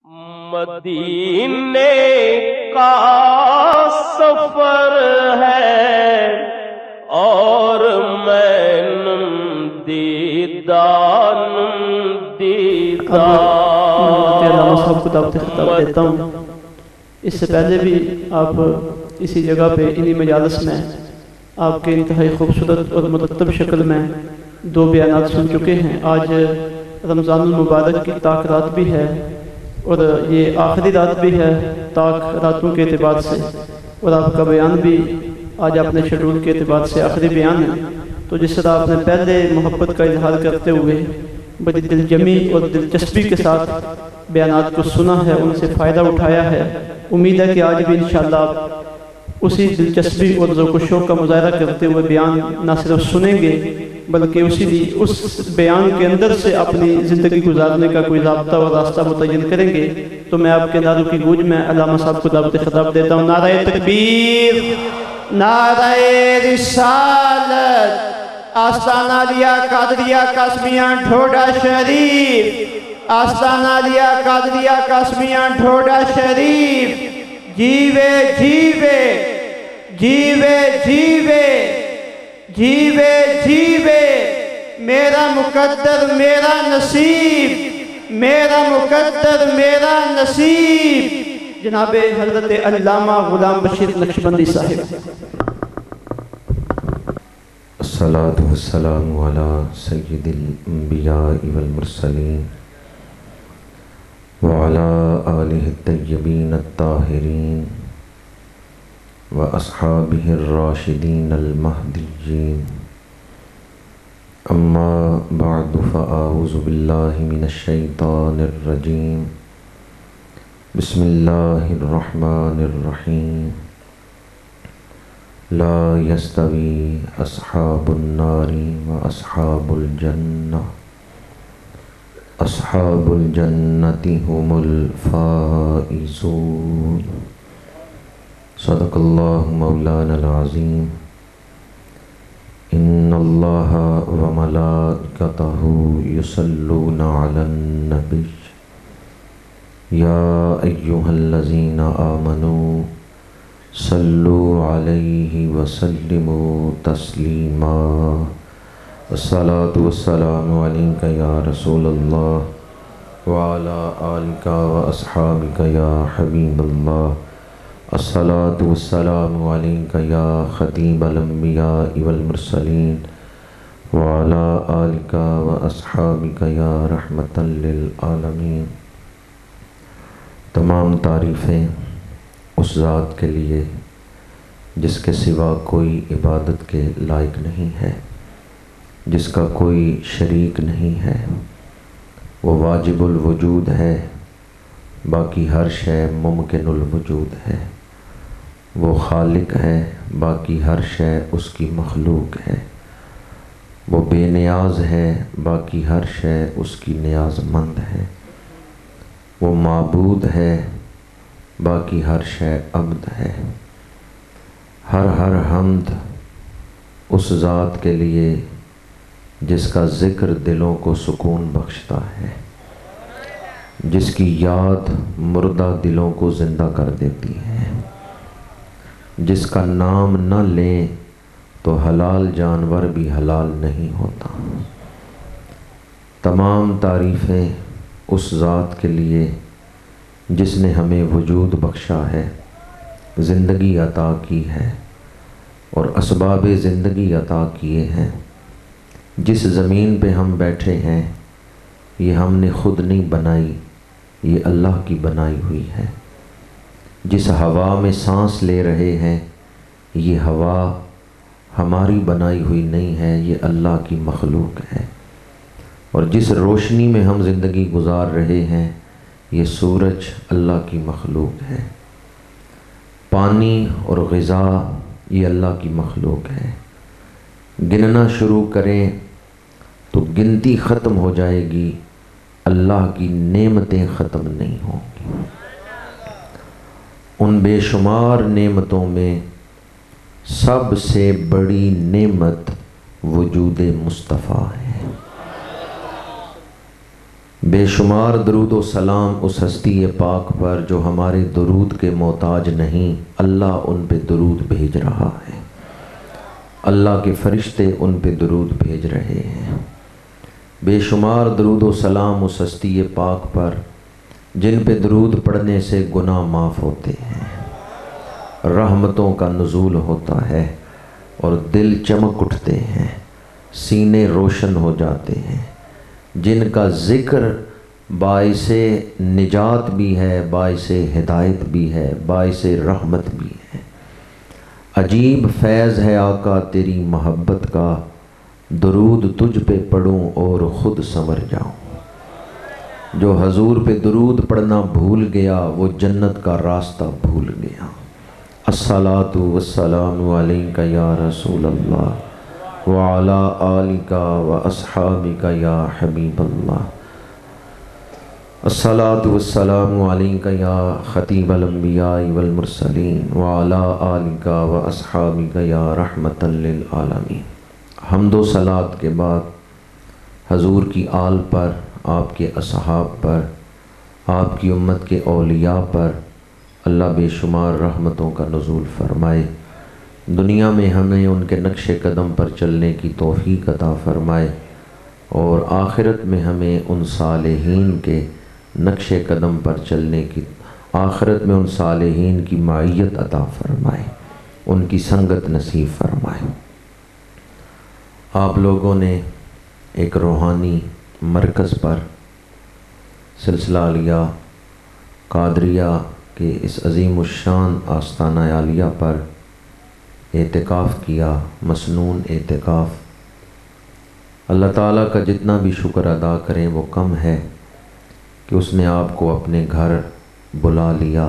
مدینے کا سفر ہے اور میں علامہ صاحب کو دعوت خطاب دیتا ہوں۔ اس سے پہلے بھی آپ اسی جگہ پہ انہی مجالس میں آپ کے انتہائی خوبصورت اور مرتب شکل میں دو بیانات سن چکے ہیں۔ آج رمضان المبارک کی طاق رات بھی ہے اور یہ آخری رات بھی ہے طاق راتوں کے اعتبار سے، اور آپ کا بیان بھی آج اپنے شیڈول کے اعتبار سے آخری بیان ہے۔ تو جس طرح آپ نے پہلے محبت کا اظہار کرتے ہوئے بڑی دل جمی اور دلچسپی کے ساتھ بیانات کو سنا ہے، ان سے فائدہ اٹھایا ہے، امید ہے کہ آج بھی انشاءاللہ آپ اسی دلچسپی اور ذوق و شوق کا مظاہرہ کرتے ہوئے بیان نہ صرف سنیں گے بلکہ اس بیان کے اندر سے اپنی زندگی گزارنے کا کوئی ضابطہ اور راستہ متعین کریں گے۔ تو میں آپ کے نعروں کی گونج میں علامہ صاحب کو دعوت خطاب دیتا ہوں۔ نعرہ تکبیر، نعرہ رسالت، آستانہ لیا قادریہ قاسمیاں ڈھوڈا شریف، آستانہ لیا قادریہ قاسمیاں ڈھوڈا شریف، جیوے جیوے جیوے جیوے جیوے جیوے میرا مقدر میرا نصیب، میرا مقدر میرا نصیب، جناب حضرت علامہ غلام بشیر نقشبندی صاحب۔ الصلاة والسلام على سید الانبیاء والمرسلین وعلى آلہ الطیبین الطاہرین واصحابہ الراشدین المہدیین، اما بعد فاعوذ باللہ من الشیطان الرجیم، بسم اللہ الرحمن الرحیم، لا یستوی اصحاب النار واصحاب الجنہ، اصحاب الجنۃ هم الفائزون۔ صدق اللہ مولانا العظیم۔ ان اللہ وملائکتہ یصلون علی النبی یا ایہا الذین آمنوا صلوا علیہ وسلموا تسلیما۔ الصلاة والسلام علیکہ یا رسول اللہ وعلی آلکہ واصحابکہ یا حبیب اللہ۔ الصلاة والسلام علیکہ یا خطیب الانبیاء والمرسلین وعلی آلکہ واصحابکہ یا رحمۃ للعالمین۔ تمام تعریفیں اس ذات کے لیے جس کے سوا کوئی عبادت کے لائق نہیں ہے، جس کا کوئی شریک نہیں ہے۔ وہ واجب الوجود ہے، باقی ہر شے ممکن الوجود ہے۔ وہ خالق ہے، باقی ہر شے اس کی مخلوق ہے۔ وہ بے نیاز ہے، باقی ہر شے اس کی نیاز مند ہے۔ وہ معبود ہے، باقی ہر شے عبد ہے۔ ہر حمد اس ذات کے لیے جس کا ذکر دلوں کو سکون بخشتا ہے، جس کی یاد مردہ دلوں کو زندہ کر دیتی ہے، جس کا نام نہ لیں تو حلال جانور بھی حلال نہیں ہوتا۔ تمام تعریفیں اس ذات کے لیے جس نے ہمیں وجود بخشا ہے، زندگی عطا کی ہے اور اسباب زندگی عطا کیے ہیں۔ جس زمین پہ ہم بیٹھے ہیں یہ ہم نے خود نہیں بنائی، یہ اللہ کی بنائی ہوئی ہے۔ جس ہوا میں سانس لے رہے ہیں یہ ہوا ہماری بنائی ہوئی نہیں ہے، یہ اللہ کی مخلوق ہے۔ اور جس روشنی میں ہم زندگی گزار رہے ہیں یہ سورج اللہ کی مخلوق ہے۔ پانی اور غذا یہ اللہ کی مخلوق ہے۔ گننا شروع کریں تو گنتی ختم ہو جائے گی، اللہ کی نعمتیں ختم نہیں ہوں گی۔ ان بے شمار نعمتوں میں سب سے بڑی نعمت وجود مصطفیٰ ہے۔ بے شمار درود و سلام اس ہستی پاک پر جو ہمارے درود کے محتاج نہیں، اللہ ان پہ درود بھیج رہا ہے، اللہ کے فرشتے ان پہ درود بھیج رہے ہیں۔ بے شمار درود و سلام اس ہستی پاک پر جن پہ درود پڑھنے سے گناہ معاف ہوتے ہیں، رحمتوں کا نزول ہوتا ہے اور دل چمک اٹھتے ہیں، سینے روشن ہو جاتے ہیں، جن کا ذکر باعث نجات بھی ہے، باعث ہدایت بھی ہے، باعث رحمت بھی ہے۔ عجیب فیض ہے آقا تیری محبت کا، درود تجھ پہ پڑھوں اور خود سنور جاؤں۔ جو حضور پہ درود پڑھنا بھول گیا وہ جنت کا راستہ بھول گیا۔ الصلاۃ والسلام علیک یا رسول اللہ وعلی آلک واصحابک یا حبیب اللہ۔ الصلاۃ والسلام علیک یا خطیب الانبیاء والمرسلین وعلی آلک واصحابک یا رحمۃ للعالمین۔ حمد و صلوات کے بعد حضور کی آل پر، آپ کے اصحاب پر، آپ کی امت کے اولیاء پر اللہ بے شمار رحمتوں کا نزول فرمائے۔ دنیا میں ہمیں ان کے نقش قدم پر چلنے کی توفیق عطا فرمائے، اور آخرت میں ہمیں ان صالحین کے نقش قدم پر چلنے کی، آخرت میں ان صالحین کی معیت عطا فرمائے، ان کی سنگت نصیب فرمائے۔ آپ لوگوں نے ایک روحانی مرکز پر سلسلہ عالیہ قادریہ کے اس عظیم الشان آستانہ عالیہ پر اعتکاف کیا، مسنون اعتکاف۔ اللہ تعالیٰ کا جتنا بھی شکر ادا کریں وہ کم ہے کہ اس نے آپ کو اپنے گھر بلا لیا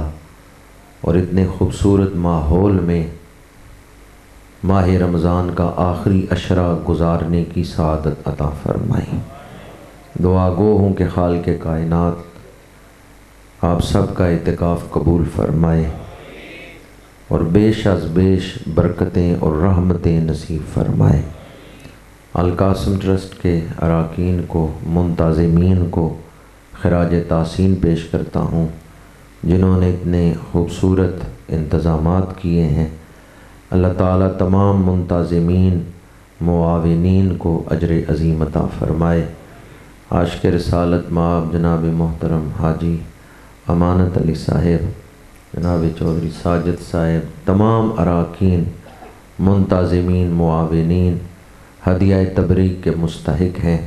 اور اتنے خوبصورت ماحول میں ماہ رمضان کا آخری عشرہ گزارنے کی سعادت عطا فرمائی۔ دعا گو ہوں کہ خالق کائنات آپ سب کا اعتکاف قبول فرمائے اور بیش از بیش برکتیں اور رحمتیں نصیب فرمائے۔ القاسم ٹرسٹ کے اراکین کو، منتظمین کو خراج تحسین پیش کرتا ہوں، جنہوں نے اتنے خوبصورت انتظامات کیے ہیں۔ اللہ تعالیٰ تمام منتظمین، معاونین کو اجر عظیم عطا فرمائے۔ عاشق رسالت مآب جناب محترم حاجی امانت علی صاحب، جناب چودھری ساجد صاحب، تمام اراکین، منتظمین، معاونین ہدیہ تبریک کے مستحق ہیں،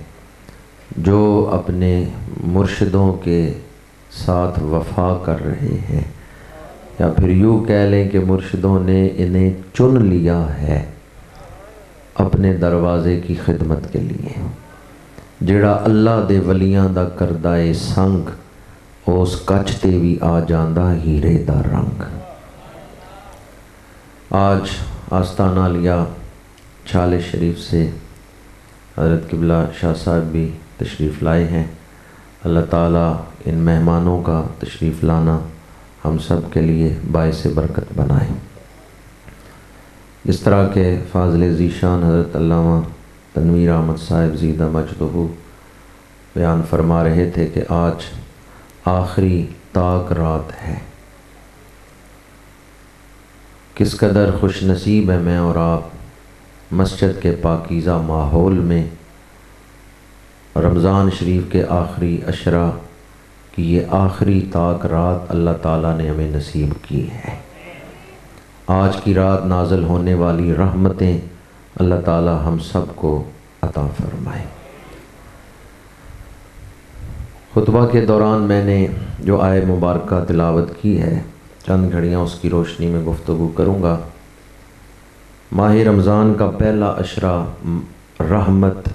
جو اپنے مرشدوں کے ساتھ وفا کر رہے ہیں، یا پھر یوں کہہ لیں کہ مرشدوں نے انہیں چن لیا ہے اپنے دروازے کی خدمت کے لیے۔ جڑا اللہ دے ولیاں دا کردہ سنگ، اس کچھ تے بھی آ جاندہ ہیرے دا رنگ۔ آج آستانہ عالیہ چھالے شریف سے حضرت قبلہ شاہ صاحب بھی تشریف لائے ہیں۔ اللہ تعالیٰ ان مہمانوں کا تشریف لانا ہم سب کے لیے باعث برکت بنائے۔ اس طرح کے فاضل ذیشان حضرت علامہ تنویر احمد صاحب زیدہ مجدہ بیان فرما رہے تھے کہ آج آخری تاک رات ہے۔ کس قدر خوش نصیب ہے میں اور آپ، مسجد کے پاکیزہ ماحول میں رمضان شریف کے آخری عشرہ کی یہ آخری تاک رات اللہ تعالیٰ نے ہمیں نصیب کی ہے۔ آج کی رات نازل ہونے والی رحمتیں اللہ تعالیٰ ہم سب کو عطا فرمائے۔ خطبہ کے دوران میں نے جو آیہ مبارکہ تلاوت کی ہے، چند گھڑیاں اس کی روشنی میں گفتگو کروں گا۔ ماہ رمضان کا پہلا عشرہ رحمت،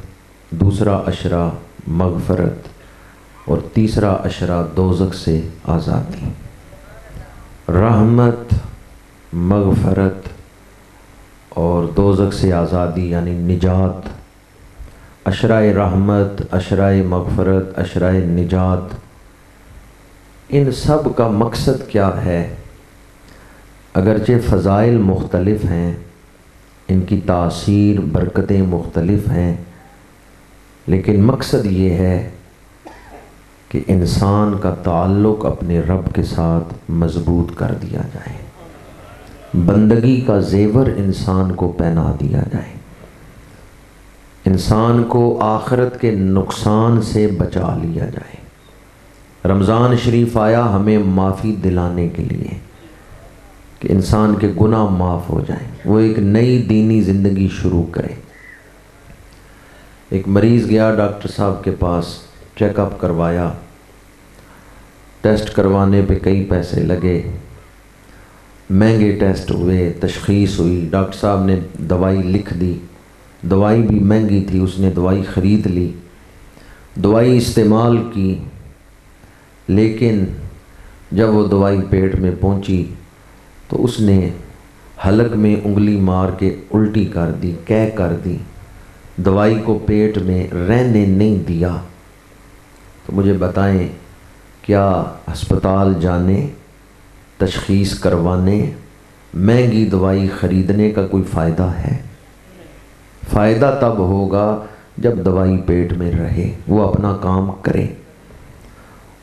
دوسرا عشرہ مغفرت اور تیسرا عشرہ دوزخ سے آزادی۔ رحمت، مغفرت اور دوزخ سے آزادی یعنی نجات۔ عشرہ رحمت، عشرہ مغفرت، عشرہ نجات، ان سب کا مقصد کیا ہے؟ اگرچہ فضائل مختلف ہیں، ان کی تاثیر، برکتیں مختلف ہیں، لیکن مقصد یہ ہے کہ انسان کا تعلق اپنے رب کے ساتھ مضبوط کر دیا جائے، بندگی کا زیور انسان کو پہنا دیا جائے، انسان کو آخرت کے نقصان سے بچا لیا جائے۔ رمضان شریف آیا ہمیں معافی دلانے کے لیے کہ انسان کے گناہ معاف ہو جائیں، وہ ایک نئی دینی زندگی شروع کرے۔ ایک مریض گیا ڈاکٹر صاحب کے پاس، چیک اپ کروایا، ٹیسٹ کروانے پہ کئی پیسے لگے، مہنگے ٹیسٹ ہوئے، تشخیص ہوئی، ڈاکٹر صاحب نے دوائی لکھ دی، دوائی بھی مہنگی تھی، اس نے دوائی خرید لی، دوائی استعمال کی، لیکن جب وہ دوائی پیٹ میں پہنچی تو اس نے حلق میں انگلی مار کے الٹی کر دی، قے کر دی، دوائی کو پیٹ میں رہنے نہیں دیا۔ تو مجھے بتائیں کیا ہسپتال جانے، تشخیص کروانے، مہنگی دوائی خریدنے کا کوئی فائدہ ہے؟ فائدہ تب ہوگا جب دوائی پیٹ میں رہے، وہ اپنا کام کرے۔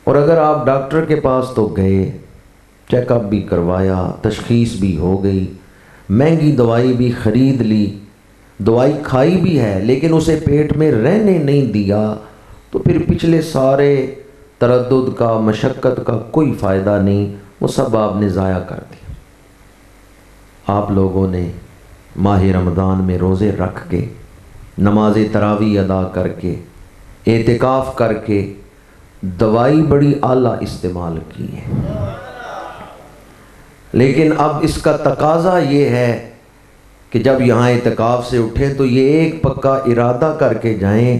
اور اگر آپ ڈاکٹر کے پاس تو گئے، چیک اپ بھی کروایا، تشخیص بھی ہو گئی، مہنگی دوائی بھی خرید لی، دوائی کھائی بھی ہے، لیکن اسے پیٹ میں رہنے نہیں دیا، تو پھر پچھلے سارے تردد کا، مشقت کا کوئی فائدہ نہیں، وہ سب آپ نے ضائع کر دیا۔ آپ لوگوں نے ماہ رمضان میں روزے رکھ کے، نماز تراویح ادا کر کے، اعتکاف کر کے دوائی بڑی اعلیٰ استعمال کی ہے، لیکن اب اس کا تقاضا یہ ہے کہ جب یہاں اعتکاف سے اٹھیں تو یہ ایک پکا ارادہ کر کے جائیں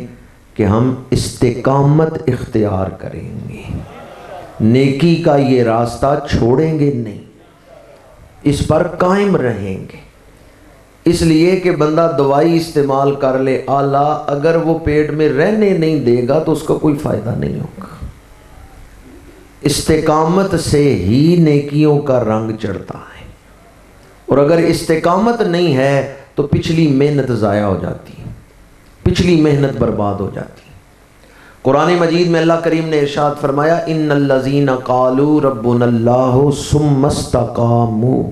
کہ ہم استقامت اختیار کریں گے، نیکی کا یہ راستہ چھوڑیں گے نہیں، اس پر قائم رہیں گے۔ اس لیے کہ بندہ دوائی استعمال کر لے اعلیٰ، اگر وہ پیٹ میں رہنے نہیں دے گا تو اس کا کوئی فائدہ نہیں ہوگا۔ استقامت سے ہی نیکیوں کا رنگ چڑھتا ہے، اور اگر استقامت نہیں ہے تو پچھلی محنت ضائع ہو جاتی ہے، پچھلی محنت برباد ہو جاتی ہے۔ قرآن مجید میں اللہ کریم نے ارشاد فرمایا ان الذین قالوا ربنا اللہ ثم استقاموا،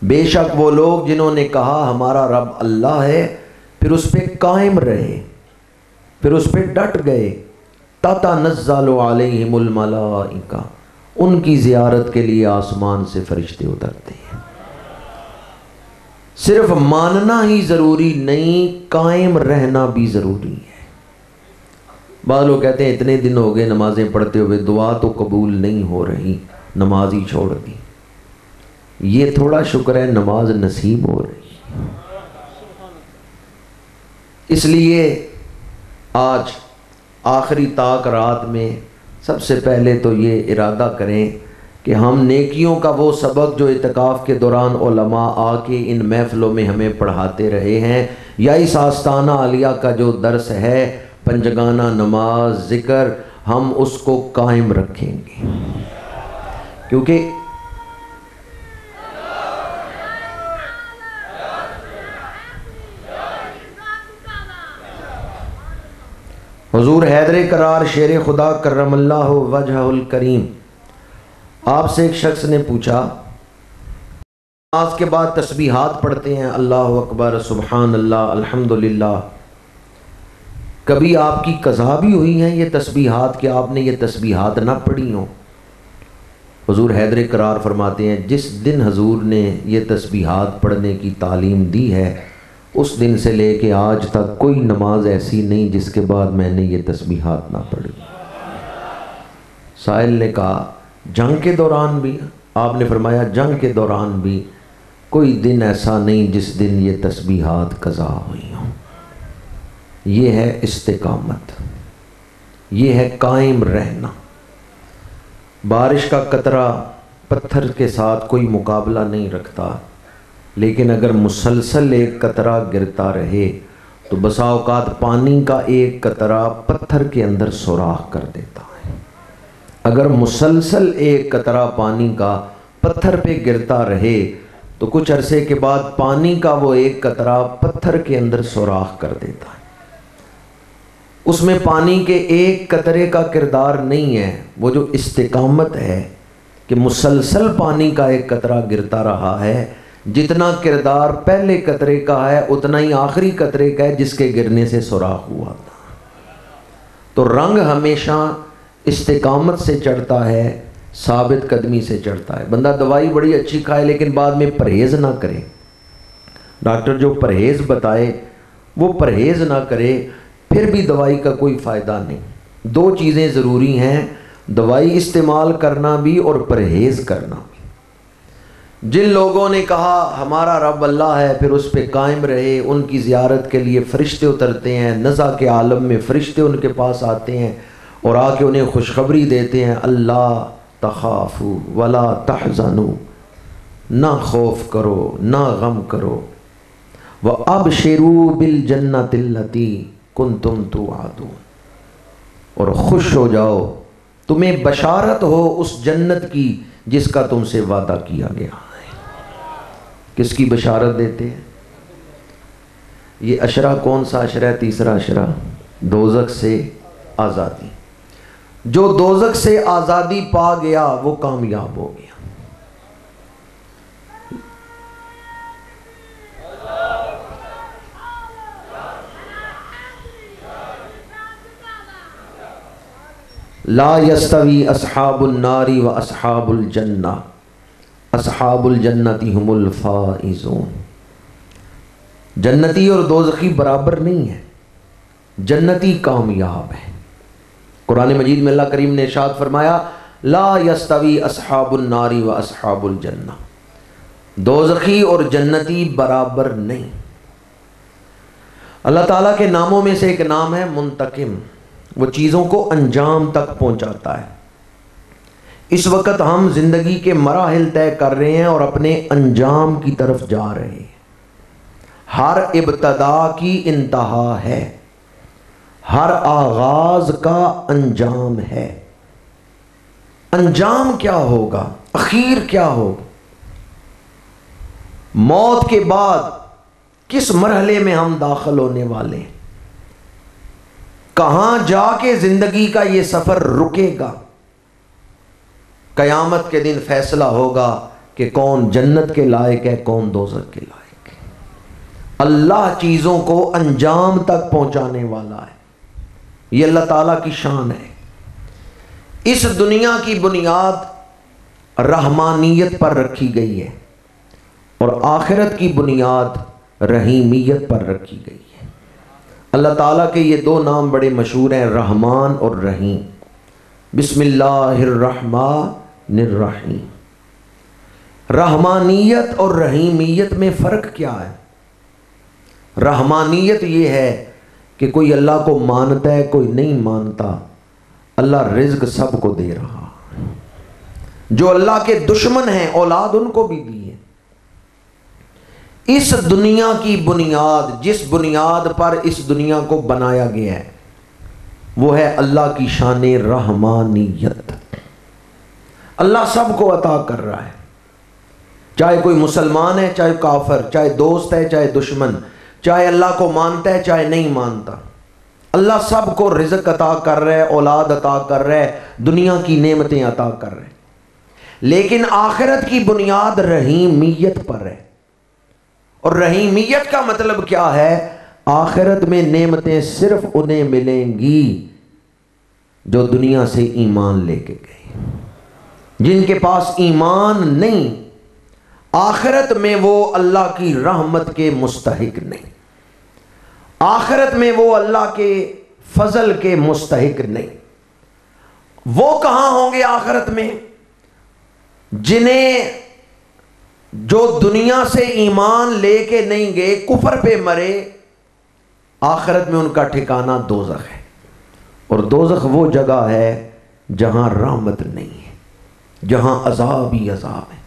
بے شک وہ لوگ جنہوں نے کہا ہمارا رب اللہ ہے، پھر اس پہ قائم رہے، پھر اس پہ ڈٹ گئے، تتنزل علیہم الملائکہ، ان کی زیارت کے لیے آسمان سے فرشتے اترتے ہیں۔ صرف ماننا ہی ضروری نہیں، قائم رہنا بھی ضروری ہے۔ بعض لوگ کہتے ہیں اتنے دن ہو گئے نمازیں پڑھتے ہوئے، دعا تو قبول نہیں ہو رہی، نماز ہی چھوڑ دی۔ یہ تھوڑا شکر ہے نماز نصیب ہو رہی۔ اس لیے آج آخری طاق رات میں سب سے پہلے تو یہ ارادہ کریں کہ ہم نیکیوں کا وہ سبق جو اعتکاف کے دوران علماء آ کے ان محفلوں میں ہمیں پڑھاتے رہے ہیں، یا اس آستانہ عالیہ کا جو درس ہے، پنجگانہ نماز، ذکر، ہم اس کو قائم رکھیں گے، کیونکہ حضور حیدر کرار شیر خدا کرم اللہ وجہ الکریم، آپ سے ایک شخص نے پوچھا، نماز کے بعد تسبیحات پڑھتے ہیں، اللہ اکبر، سبحان اللہ، الحمدللہ، کبھی آپ کی قضا بھی ہوئی ہیں یہ تسبیحات کہ آپ نے یہ تسبیحات نہ پڑھی ہوں؟ حضور حیدر کرار فرماتے ہیں جس دن حضور نے یہ تسبیحات پڑھنے کی تعلیم دی ہے، اس دن سے لے کے آج تک کوئی نماز ایسی نہیں جس کے بعد میں نے یہ تسبیحات نہ پڑھی۔ سائل نے کہا جنگ کے دوران بھی؟ آپ نے فرمایا جنگ کے دوران بھی کوئی دن ایسا نہیں جس دن یہ تسبیحات قضا ہوئی ہوں۔ یہ ہے استقامت، یہ ہے قائم رہنا۔ بارش کا قطرہ پتھر کے ساتھ کوئی مقابلہ نہیں رکھتا، لیکن اگر مسلسل ایک قطرہ گرتا رہے تو بسا اوقات پانی کا ایک قطرہ پتھر کے اندر سوراخ کر دیتا ہے۔ اگر مسلسل ایک قطرہ پانی کا پتھر پہ گرتا رہے تو کچھ عرصے کے بعد پانی کا وہ ایک قطرہ پتھر کے اندر سوراخ کر دیتا ہے۔ اس میں پانی کے ایک قطرے کا کردار نہیں ہے، وہ جو استقامت ہے کہ مسلسل پانی کا ایک قطرہ گرتا رہا ہے، جتنا کردار پہلے قطرے کا ہے اتنا ہی آخری قطرے کا ہے جس کے گرنے سے سوراخ ہوا تھا۔ تو رنگ ہمیشہ استقامت سے چڑھتا ہے، ثابت قدمی سے چڑھتا ہے۔ بندہ دوائی بڑی اچھی کھائے لیکن بعد میں پرہیز نہ کرے، ڈاکٹر جو پرہیز بتائے وہ پرہیز نہ کرے، پھر بھی دوائی کا کوئی فائدہ نہیں۔ دو چیزیں ضروری ہیں، دوائی استعمال کرنا بھی اور پرہیز کرنا بھی۔ جن لوگوں نے کہا ہمارا رب اللہ ہے پھر اس پہ قائم رہے، ان کی زیارت کے لیے فرشتے اترتے ہیں، نزع کے عالم میں فرشتے ان کے پاس آتے ہیں اور آ کے انہیں خوشخبری دیتے ہیں، اللہ تخافوا ولا تحزنوا، نہ خوف کرو نہ غم کرو، وابشروا بالجنۃ التی کنتم توعدون، اور خوش ہو جاؤ، تمہیں بشارت ہو اس جنت کی جس کا تم سے وعدہ کیا گیا ہے۔ کس کی بشارت دیتے ہیں؟ یہ عشرہ کون سا عشرہ ہے؟ تیسرا عشرہ، دوزخ سے آزادی۔ جو دوزخ سے آزادی پا گیا وہ کامیاب ہو گیا۔ لا یستوی اصحاب النار و اصحاب الجنہ، اصحاب الجنت هم الفائزون۔ جنتی اور دوزخی برابر نہیں ہے، جنتی کامیاب ہے۔ قرآن مجید میں اللہ کریم نے ارشاد فرمایا لا یستوی اصحاب النار و اصحاب الجنہ، دوزخی اور جنتی برابر نہیں۔ اللہ تعالیٰ کے ناموں میں سے ایک نام ہے منتقم، وہ چیزوں کو انجام تک پہنچاتا ہے۔ اس وقت ہم زندگی کے مراحل طے کر رہے ہیں اور اپنے انجام کی طرف جا رہے ہیں۔ ہر ابتدا کی انتہا ہے، ہر آغاز کا انجام ہے۔ انجام کیا ہوگا؟ اخیر کیا ہوگا؟ موت کے بعد کس مرحلے میں ہم داخل ہونے والے ہیں؟ کہاں جا کے زندگی کا یہ سفر رکے گا؟ قیامت کے دن فیصلہ ہوگا کہ کون جنت کے لائق ہے، کون دوزخ کے لائق ہے۔ اللہ چیزوں کو انجام تک پہنچانے والا ہے، یہ اللہ تعالیٰ کی شان ہے۔ اس دنیا کی بنیاد رحمانیت پر رکھی گئی ہے اور آخرت کی بنیاد رحیمیت پر رکھی گئی ہے۔ اللہ تعالیٰ کے یہ دو نام بڑے مشہور ہیں، رحمان اور رحیم۔ بسم اللہ الرحمن الرحیم۔ رحمانیت اور رحیمیت میں فرق کیا ہے؟ رحمانیت یہ ہے کہ کوئی اللہ کو مانتا ہے کوئی نہیں مانتا، اللہ رزق سب کو دے رہا۔ جو اللہ کے دشمن ہیں اولاد ان کو بھی دی ہے۔ اس دنیا کی بنیاد، جس بنیاد پر اس دنیا کو بنایا گیا ہے، وہ ہے اللہ کی شان رحمانیت۔ اللہ سب کو عطا کر رہا ہے، چاہے کوئی مسلمان ہے چاہے کافر، چاہے دوست ہے چاہے دشمن، چاہے اللہ کو مانتا ہے چاہے نہیں مانتا، اللہ سب کو رزق عطا کر رہا ہے، اولاد عطا کر رہا ہے، دنیا کی نعمتیں عطا کر رہا ہے۔ لیکن آخرت کی بنیاد رحیمیت پر ہے۔ اور رحیمیت کا مطلب کیا ہے؟ آخرت میں نعمتیں صرف انہیں ملیں گی جو دنیا سے ایمان لے کے گئے۔ جن کے پاس ایمان نہیں، آخرت میں وہ اللہ کی رحمت کے مستحق نہیں، آخرت میں وہ اللہ کے فضل کے مستحق نہیں۔ وہ کہاں ہوں گے آخرت میں؟ جنہیں جو دنیا سے ایمان لے کے نہیں گئے، کفر پہ مرے، آخرت میں ان کا ٹھکانہ دوزخ ہے۔ اور دوزخ وہ جگہ ہے جہاں رحمت نہیں ہے، جہاں عذاب ہی عذاب ہے،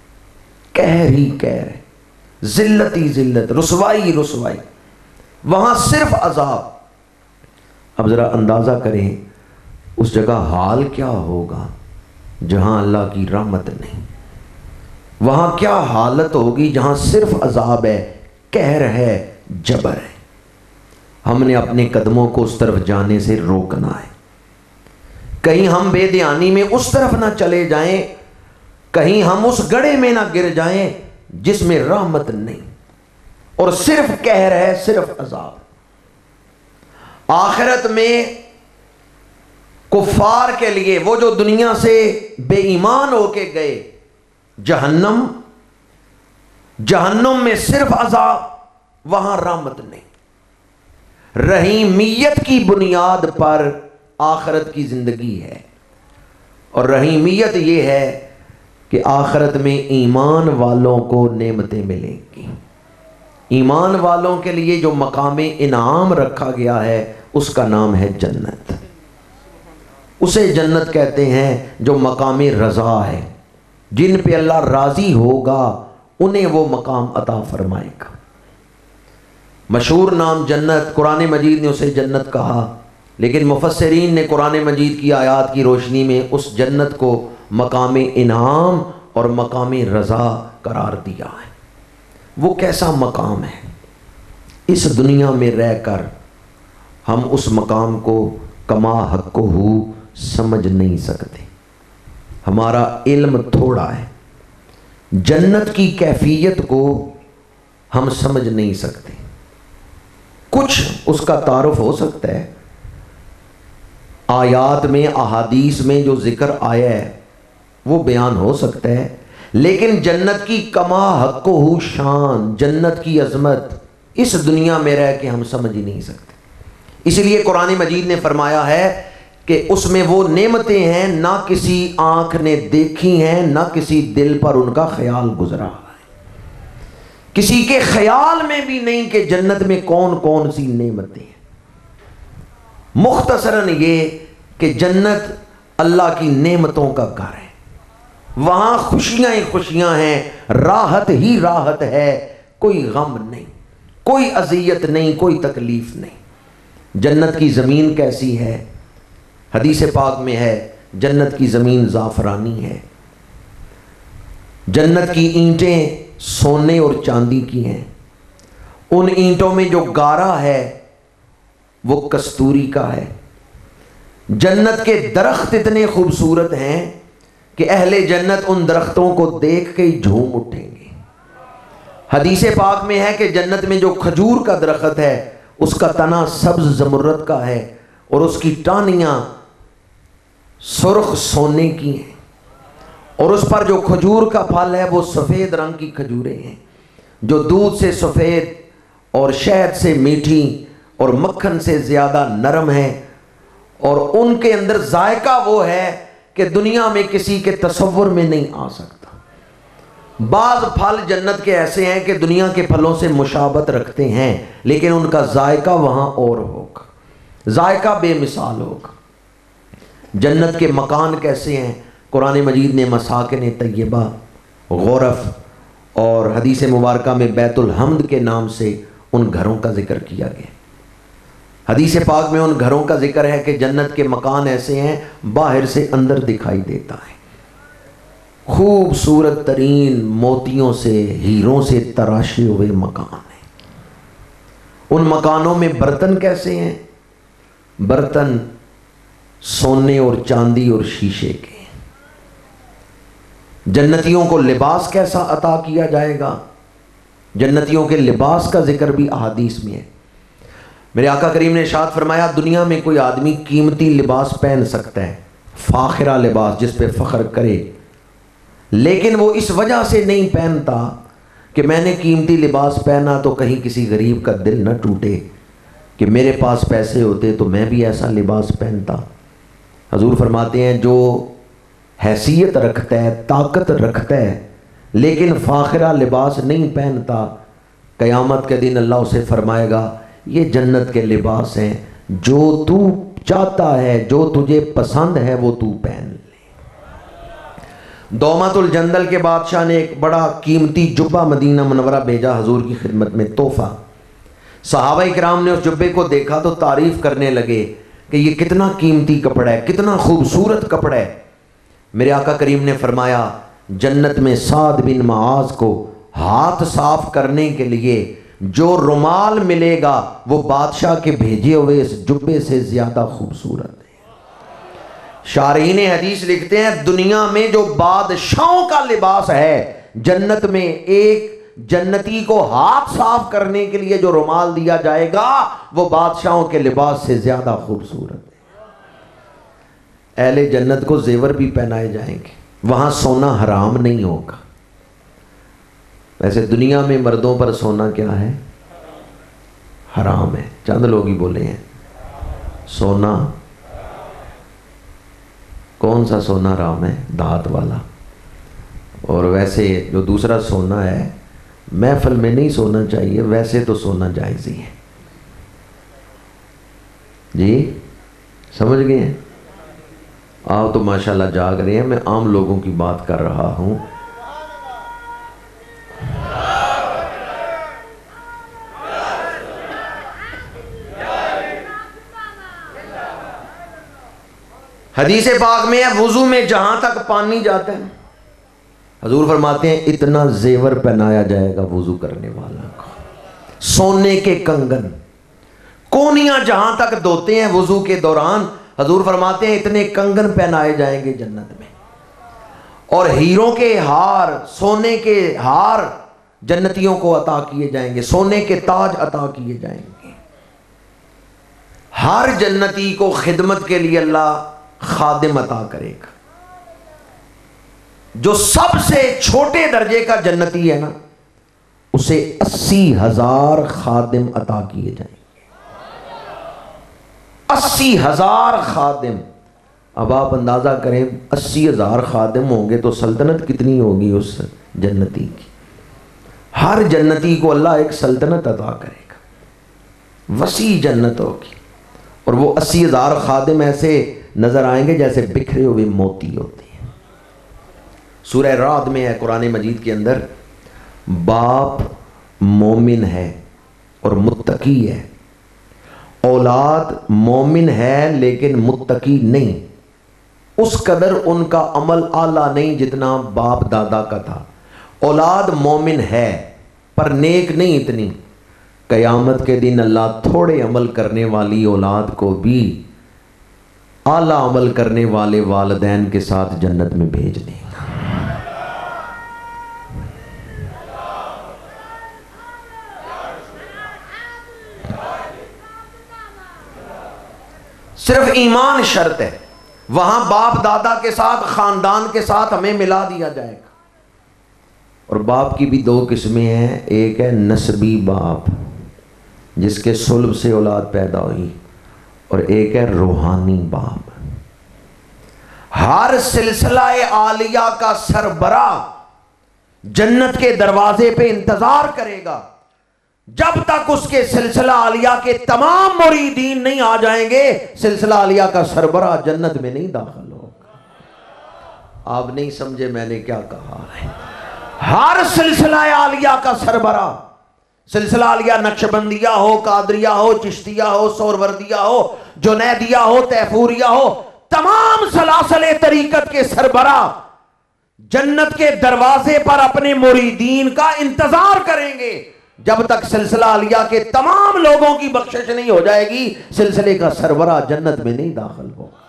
قہر ہی قہر ہے، ذلت ہی ذلت، رسوائی ہی رسوائی، وہاں صرف عذاب۔ اب ذرا اندازہ کریں اس جگہ حال کیا ہوگا جہاں اللہ کی رحمت نہیں، وہاں کیا حالت ہوگی جہاں صرف عذاب ہے، قہر ہے، جبر ہے۔ ہم نے اپنے قدموں کو اس طرف جانے سے روکنا ہے. کہیں ہم بے دھیانی میں اس طرف نہ چلے جائیں، کہیں ہم اس گڑھے میں نہ گر جائیں جس میں رحمت نہیں اور صرف قہر ہے، صرف عذاب. آخرت میں کفار کے لیے، وہ جو دنیا سے بے ایمان ہو کے گئے، جہنم میں صرف عذاب، وہاں رحمت نہیں. رحیمیت کی بنیاد پر آخرت کی زندگی ہے، اور رحیمیت یہ ہے کہ آخرت میں ایمان والوں کو نعمتیں ملیں گی. ایمان والوں کے لیے جو مقام انعام رکھا گیا ہے اس کا نام ہے جنت. اسے جنت کہتے ہیں جو مقام رضا ہے. جن پہ اللہ راضی ہوگا انہیں وہ مقام عطا فرمائے گا. مشہور نام جنت، قرآن مجید نے اسے جنت کہا، لیکن مفسرین نے قرآن مجید کی آیات کی روشنی میں اس جنت کو مقام انعام اور مقام رضا قرار دیا ہے. وہ کیسا مقام ہے؟ اس دنیا میں رہ کر ہم اس مقام کو کما حق ہو سمجھ نہیں سکتے. ہمارا علم تھوڑا ہے. جنت کی کیفیت کو ہم سمجھ نہیں سکتے. کچھ اس کا تعارف ہو سکتا ہے، آیات میں، احادیث میں جو ذکر آیا ہے وہ بیان ہو سکتا ہے، لیکن جنت کی کما حق ہو شان، جنت کی عظمت اس دنیا میں رہ کے ہم سمجھ ہی نہیں سکتے. اس لیے قرآن مجید نے فرمایا ہے کہ اس میں وہ نعمتیں ہیں نہ کسی آنکھ نے دیکھی ہیں، نہ کسی دل پر ان کا خیال گزرا ہے. کسی کے خیال میں بھی نہیں کہ جنت میں کون کون سی نعمتیں ہیں. مختصراً یہ کہ جنت اللہ کی نعمتوں کا گھر ہے. وہاں خوشیاں ہی خوشیاں ہیں، راحت ہی راحت ہے، کوئی غم نہیں، کوئی اذیت نہیں، کوئی تکلیف نہیں. جنت کی زمین کیسی ہے؟ حدیث پاک میں ہے جنت کی زمین زعفرانی ہے. جنت کی اینٹیں سونے اور چاندی کی ہیں. ان اینٹوں میں جو گارا ہے وہ کستوری کا ہے. جنت کے درخت اتنے خوبصورت ہیں کہ اہل جنت ان درختوں کو دیکھ کے ہی جھوم اٹھیں گے. حدیث پاک میں ہے کہ جنت میں جو کھجور کا درخت ہے اس کا تنا سبز زمرد کا ہے اور اس کی ٹانیاں سرخ سونے کی ہیں، اور اس پر جو کھجور کا پھل ہے وہ سفید رنگ کی کھجوریں ہیں جو دودھ سے سفید اور شہد سے میٹھی اور مکھن سے زیادہ نرم ہیں، اور ان کے اندر ذائقہ وہ ہے کہ دنیا میں کسی کے تصور میں نہیں آ سکتا. بعض پھل جنت کے ایسے ہیں کہ دنیا کے پھلوں سے مشابہت رکھتے ہیں، لیکن ان کا ذائقہ وہاں اور ہوگا، ذائقہ بے مثال ہوگا. جنت کے مکان کیسے ہیں؟ قرآن مجید نے مساکن طیبہ، غرف اور حدیث مبارکہ میں بیت الحمد کے نام سے ان گھروں کا ذکر کیا گیا. حدیث پاک میں ان گھروں کا ذکر ہے کہ جنت کے مکان ایسے ہیں باہر سے اندر دکھائی دیتا ہے. خوبصورت ترین موتیوں سے، ہیروں سے تراشے ہوئے مکان ہیں. ان مکانوں میں برتن کیسے ہیں؟ برتن سونے اور چاندی اور شیشے کے. جنتیوں کو لباس کیسا عطا کیا جائے گا؟ جنتیوں کے لباس کا ذکر بھی احادیث میں ہے. میرے آقا کریم نے ارشاد فرمایا دنیا میں کوئی آدمی قیمتی لباس پہن سکتا ہے، فاخرہ لباس جس پہ فخر کرے، لیکن وہ اس وجہ سے نہیں پہنتا کہ میں نے قیمتی لباس پہنا تو کہیں کسی غریب کا دل نہ ٹوٹے کہ میرے پاس پیسے ہوتے تو میں بھی ایسا لباس پہنتا. حضور فرماتے ہیں جو حیثیت رکھتا ہے، طاقت رکھتا ہے، لیکن فاخرہ لباس نہیں پہنتا، قیامت کے دن اللہ اسے فرمائے گا یہ جنت کے لباس ہیں، جو تو چاہتا ہے، جو تجھے پسند ہے وہ تو پہن لے. دومت الجندل کے بادشاہ نے ایک بڑا قیمتی جبہ مدینہ منورہ بھیجا حضور کی خدمت میں تحفہ. صحابہ کرام نے اس جبے کو دیکھا تو تعریف کرنے لگے کہ یہ کتنا قیمتی کپڑا ہے، کتنا خوبصورت کپڑا ہے. میرے آقا کریم نے فرمایا جنت میں سعد بن معاذ کو ہاتھ صاف کرنے کے لیے جو رومال ملے گا وہ بادشاہ کے بھیجے ہوئے اس جبے سے زیادہ خوبصورت ہے۔ شارحین حدیث لکھتے ہیں دنیا میں جو بادشاہوں کا لباس ہے، جنت میں ایک جنتی کو ہاتھ صاف کرنے کے لیے جو رومال دیا جائے گا وہ بادشاہوں کے لباس سے زیادہ خوبصورت ہے۔ اہل جنت کو زیور بھی پہنائے جائیں گے، وہاں سونا حرام نہیں ہوگا۔ ویسے دنیا میں مردوں پر سونا کیا ہے؟ حرام ہے۔ چند لوگ ہی بولے ہیں سونا۔ کون سا سونا حرام ہے؟ دھات والا۔ اور ویسے جو دوسرا سونا ہے محفل میں نہیں سونا چاہیے، ویسے تو سونا جائز ہی ہے۔ جی سمجھ گئے ہیں؟ آپ تو ماشاءاللہ جاگ رہے ہیں، میں عام لوگوں کی بات کر رہا ہوں۔ حدیث پاک میں ہے وضو میں جہاں تک پانی جاتا ہے، حضور فرماتے ہیں اتنا زیور پہنایا جائے گا وضو کرنے والا کو، سونے کے کنگن، کونیاں جہاں تک دھوتے ہیں وضو کے دوران، حضور فرماتے ہیں اتنے کنگن پہنائے جائیں گے جنت میں، اور ہیروں کے ہار، سونے کے ہار جنتیوں کو عطا کیے جائیں گے، سونے کے تاج عطا کیے جائیں گے۔ ہر جنتی کو خدمت کے لیے اللہ خادم عطا کرے گا۔ جو سب سے چھوٹے درجے کا جنتی ہے نا، اسے 80,000 خادم عطا کیے جائیں گے۔ 80,000 خادم۔ اب آپ اندازہ کریں 80,000 خادم ہوں گے تو سلطنت کتنی ہوگی اس جنتی کی۔ ہر جنتی کو اللہ ایک سلطنت عطا کرے گا، وسیع جنت ہوگی، اور وہ 80,000 خادم ایسے نظر آئیں گے جیسے بکھرے ہوئے موتی ہوتے ہیں۔ سورہ رعد میں ہے قرآن مجید کے اندر، باپ مومن ہے اور متقی ہے، اولاد مومن ہے لیکن متقی نہیں، اس قدر ان کا عمل اعلیٰ نہیں جتنا باپ دادا کا تھا۔ اولاد مومن ہے پر نیک نہیں اتنی، قیامت کے دن اللہ تھوڑے عمل کرنے والی اولاد کو بھی اعلیٰ عمل کرنے والے والدین کے ساتھ جنت میں بھیج دیں گا۔ صرف ایمان شرط ہے، وہاں باپ دادا کے ساتھ خاندان کے ساتھ ہمیں ملا دیا جائے گا۔ اور باپ کی بھی دو قسمیں ہیں، ایک ہے نسبی باپ جس کے صلب سے اولاد پیدا ہوئی، اور ایک ہے روحانی باپ۔ ہر سلسلہ عالیہ کا سربراہ جنت کے دروازے پہ انتظار کرے گا جب تک اس کے سلسلہ عالیہ کے تمام مریدین نہیں آ جائیں گے، سلسلہ عالیہ کا سربراہ جنت میں نہیں داخل ہوگا۔ آپ نہیں سمجھے میں نے کیا کہا ہے؟ ہر سلسلہ عالیہ کا سربراہ، سلسلہ عالیہ نقشبندیہ ہو، قادریہ ہو، چشتیہ ہو، سوروردیہ ہو، جنیدیہ ہو، تیفوریہ ہو، تمام سلاسل طریقت کے سربراہ جنت کے دروازے پر اپنے مریدین کا انتظار کریں گے جب تک سلسلہ عالیہ کے تمام لوگوں کی بخشش نہیں ہو جائے گی، سلسلے کا سربراہ جنت میں نہیں داخل ہوگا۔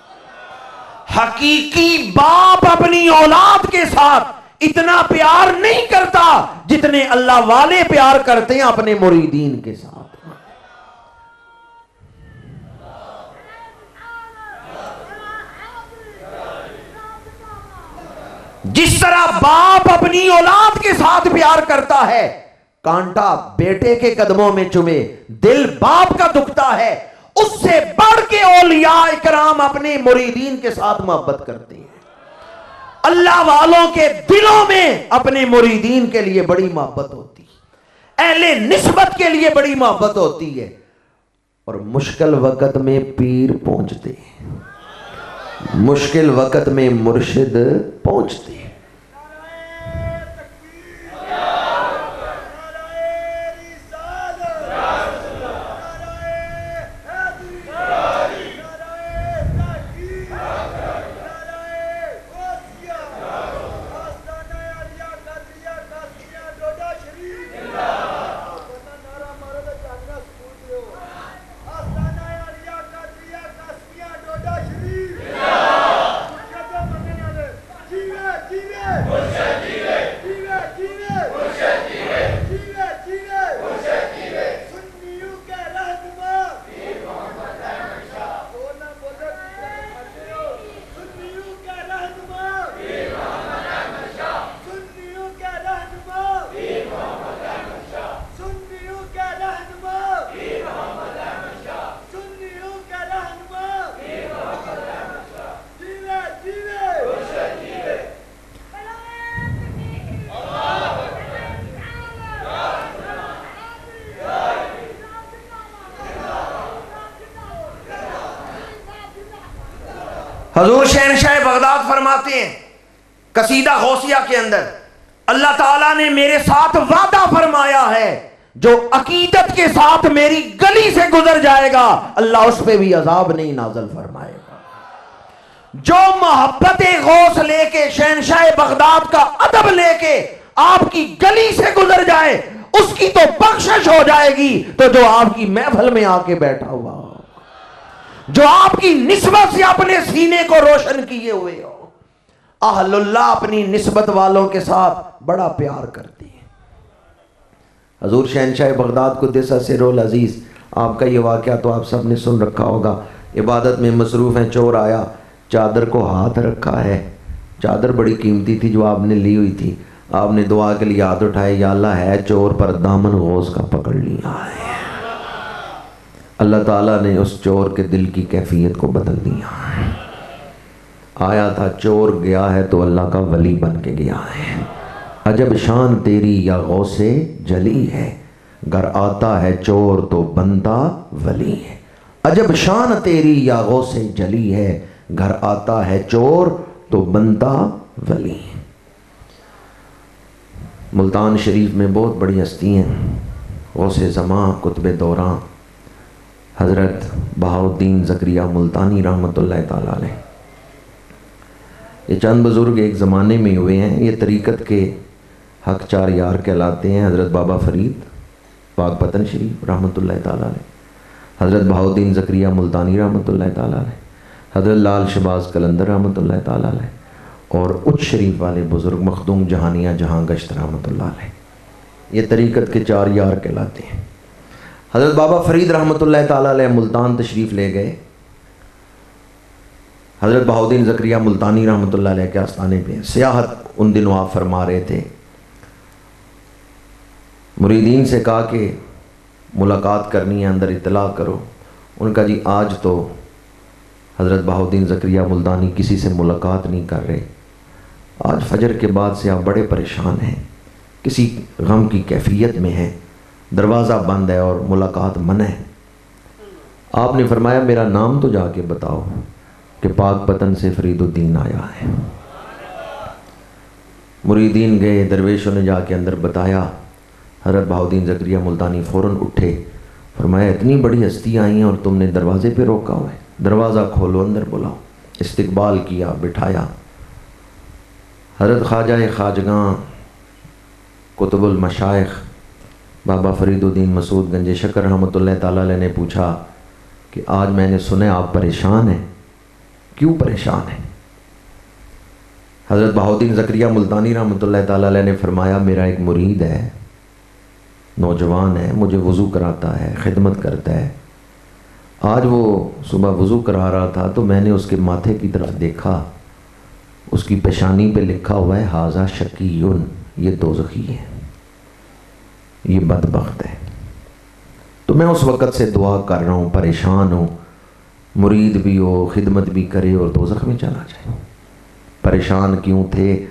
حقیقی باپ اپنی اولاد کے ساتھ اتنا پیار نہیں کرتا جتنے اللہ والے پیار کرتے ہیں اپنے مریدین کے ساتھ۔ جس طرح باپ اپنی اولاد کے ساتھ پیار کرتا ہے، کانٹا بیٹے کے قدموں میں چومے دل باپ کا دکھتا ہے، اس سے بڑھ کے اولیاء اکرام اپنے مریدین کے ساتھ محبت کرتے ہیں۔ اللہ والوں کے دلوں میں اپنے مریدین کے لیے بڑی محبت ہوتی ہے، اہل نسبت کے لیے بڑی محبت ہوتی ہے، اور مشکل وقت میں پیر پہنچتے ہیں، مشکل وقت میں مرشد پہنچتے ہیں۔ حضور شہنشاہ بغداد فرماتے ہیں قصیدہ غوثیہ کے اندر، اللہ تعالیٰ نے میرے ساتھ وعدہ فرمایا ہے جو عقیدت کے ساتھ میری گلی سے گزر جائے گا اللہ اس پہ بھی عذاب نہیں نازل فرمائے گا۔ جو محبت غوث لے کے، شہنشاہ بغداد کا ادب لے کے آپ کی گلی سے گزر جائے اس کی تو بخشش ہو جائے گی، تو جو آپ کی محفل میں آ کے بیٹھا ہوا، جو آپ کی نسبت سے اپنے سینے کو روشن کیے ہوئے ہو، اہل اللہ اپنی نسبت والوں کے ساتھ بڑا پیار کرتے ہیں۔ حضور شہنشاہ بغداد قدس سرہ العزیز، آپ کا یہ واقعہ تو آپ سب نے سن رکھا ہوگا، عبادت میں مصروف ہیں، چور آیا، چادر کو ہاتھ رکھا ہے، چادر بڑی قیمتی تھی جو آپ نے لی ہوئی تھی، آپ نے دعا کے لیے ہاتھ اٹھائے، یا اللہ ہے چور پر دامن غوث کا پکڑ لیا ہے۔ اللہ تعالیٰ نے اس چور کے دل کی کیفیت کو بدل دیا ہے۔ آیا تھا چور، گیا ہے تو اللہ کا ولی بن کے گیا ہے۔ عجب شان تیری یا غوث جلی ہے، گھر آتا ہے چور تو بندہ ولی ہے۔ عجب شان تیری یا غوث جلی ہے، گھر آتا ہے چور تو بندہ ولی ہے۔ ملتان شریف میں بہت بڑی ہستی ہیں، غوث زمان، قطب دوراں، حضرت بہاؤالدین زکریا ملتانی رحمۃ اللہ تعالیٰ علیہ۔ یہ چند بزرگ ایک زمانے میں ہوئے ہیں، یہ طریقت کے حق چار یار کہلاتے ہیں۔ حضرت بابا فرید پاک پتن شریف رحمۃ اللہ تعالیٰ علیہ، حضرت بہاؤالدین زکریا ملتانی رحمۃ اللہ تعالیٰ علیہ، حضرت لال شہباز قلندر رحمۃ اللہ تعالیٰ علیہ، اور اچ شریف والے بزرگ مخدوم جہانیہ جہاں گشت رحمۃ اللہ علیہ۔ یہ طریقت کے چار یار کہلاتے ہیں۔ حضرت بابا فرید رحمۃ اللہ تعالیٰ علیہ ملتان تشریف لے گئے، حضرت بہاؤالدین زکریا ملتانی رحمۃ اللہ علیہ کے آستانے پہ سیاحت ان دنوں آپ فرما رہے تھے۔ مریدین سے کہا کہ ملاقات کرنی ہے، اندر اطلاع کرو۔ ان کا جی آج تو حضرت بہاؤالدین زکریا ملتانی کسی سے ملاقات نہیں کر رہے، آج فجر کے بعد سے آپ بڑے پریشان ہیں، کسی غم کی کیفیت میں ہیں، دروازہ بند ہے اور ملاقات منع ہے۔ آپ نے فرمایا میرا نام تو جا کے بتاؤ کہ پاک پتن سے فرید الدین آیا ہے۔ مریدین گئے، درویشوں نے جا کے اندر بتایا، حضرت بہاؤالدین زکریا ملتانی فوراً اٹھے، فرمایا اتنی بڑی ہستی آئی ہیں اور تم نے دروازے پہ روکا ہوا ہے، دروازہ کھولو، اندر بلاؤ۔ استقبال کیا، بٹھایا۔ حضرت خواجہ خواجگاں قطب المشائخ بابا فرید الدین مسعود گنج شکر رحمۃ اللہ تعالیٰ علیہ نے پوچھا کہ آج میں نے سنا آپ پریشان ہیں، کیوں پریشان ہیں؟ حضرت بہاؤالدین زکریا ملتانی رحمۃ اللہ تعالیٰ علیہ نے فرمایا میرا ایک مرید ہے، نوجوان ہے، مجھے وضو کراتا ہے، خدمت کرتا ہے۔ آج وہ صبح وضو کرا رہا تھا تو میں نے اس کے ماتھے کی طرف دیکھا، اس کی پیشانی پہ لکھا ہوا ہے ھذا شقیٌ، یہ دوزخی ہے، یہ بدبخت ہے۔ تو میں اس وقت سے دعا کر رہا ہوں، پریشان ہوں، مرید بھی ہو، خدمت بھی کرے اور دوزخ میں چلا جائے۔ پریشان کیوں تھے؟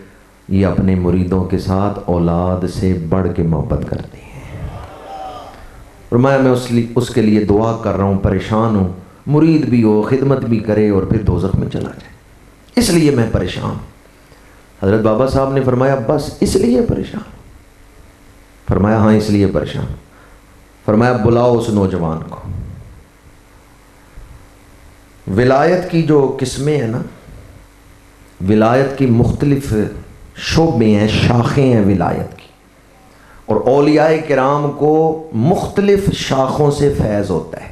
یہ اپنے مریدوں کے ساتھ اولاد سے بڑھ کے محبت کرتے ہیں۔ فرمایا میں اس کے لیے دعا کر رہا ہوں، پریشان ہوں، مرید بھی ہو، خدمت بھی کرے اور پھر دوزخ میں چلا جائے، اس لیے میں پریشان ہوں۔ حضرت بابا صاحب نے فرمایا بس اس لیے پریشان؟ فرمایا ہاں اس لیے پریشان۔ فرمایا بلاؤ اس نوجوان کو۔ ولایت کی جو قسمیں ہیں نا، ولایت کی مختلف شعبے ہیں، شاخیں ہیں ولایت کی، اور اولیاء کرام کو مختلف شاخوں سے فیض ہوتا ہے۔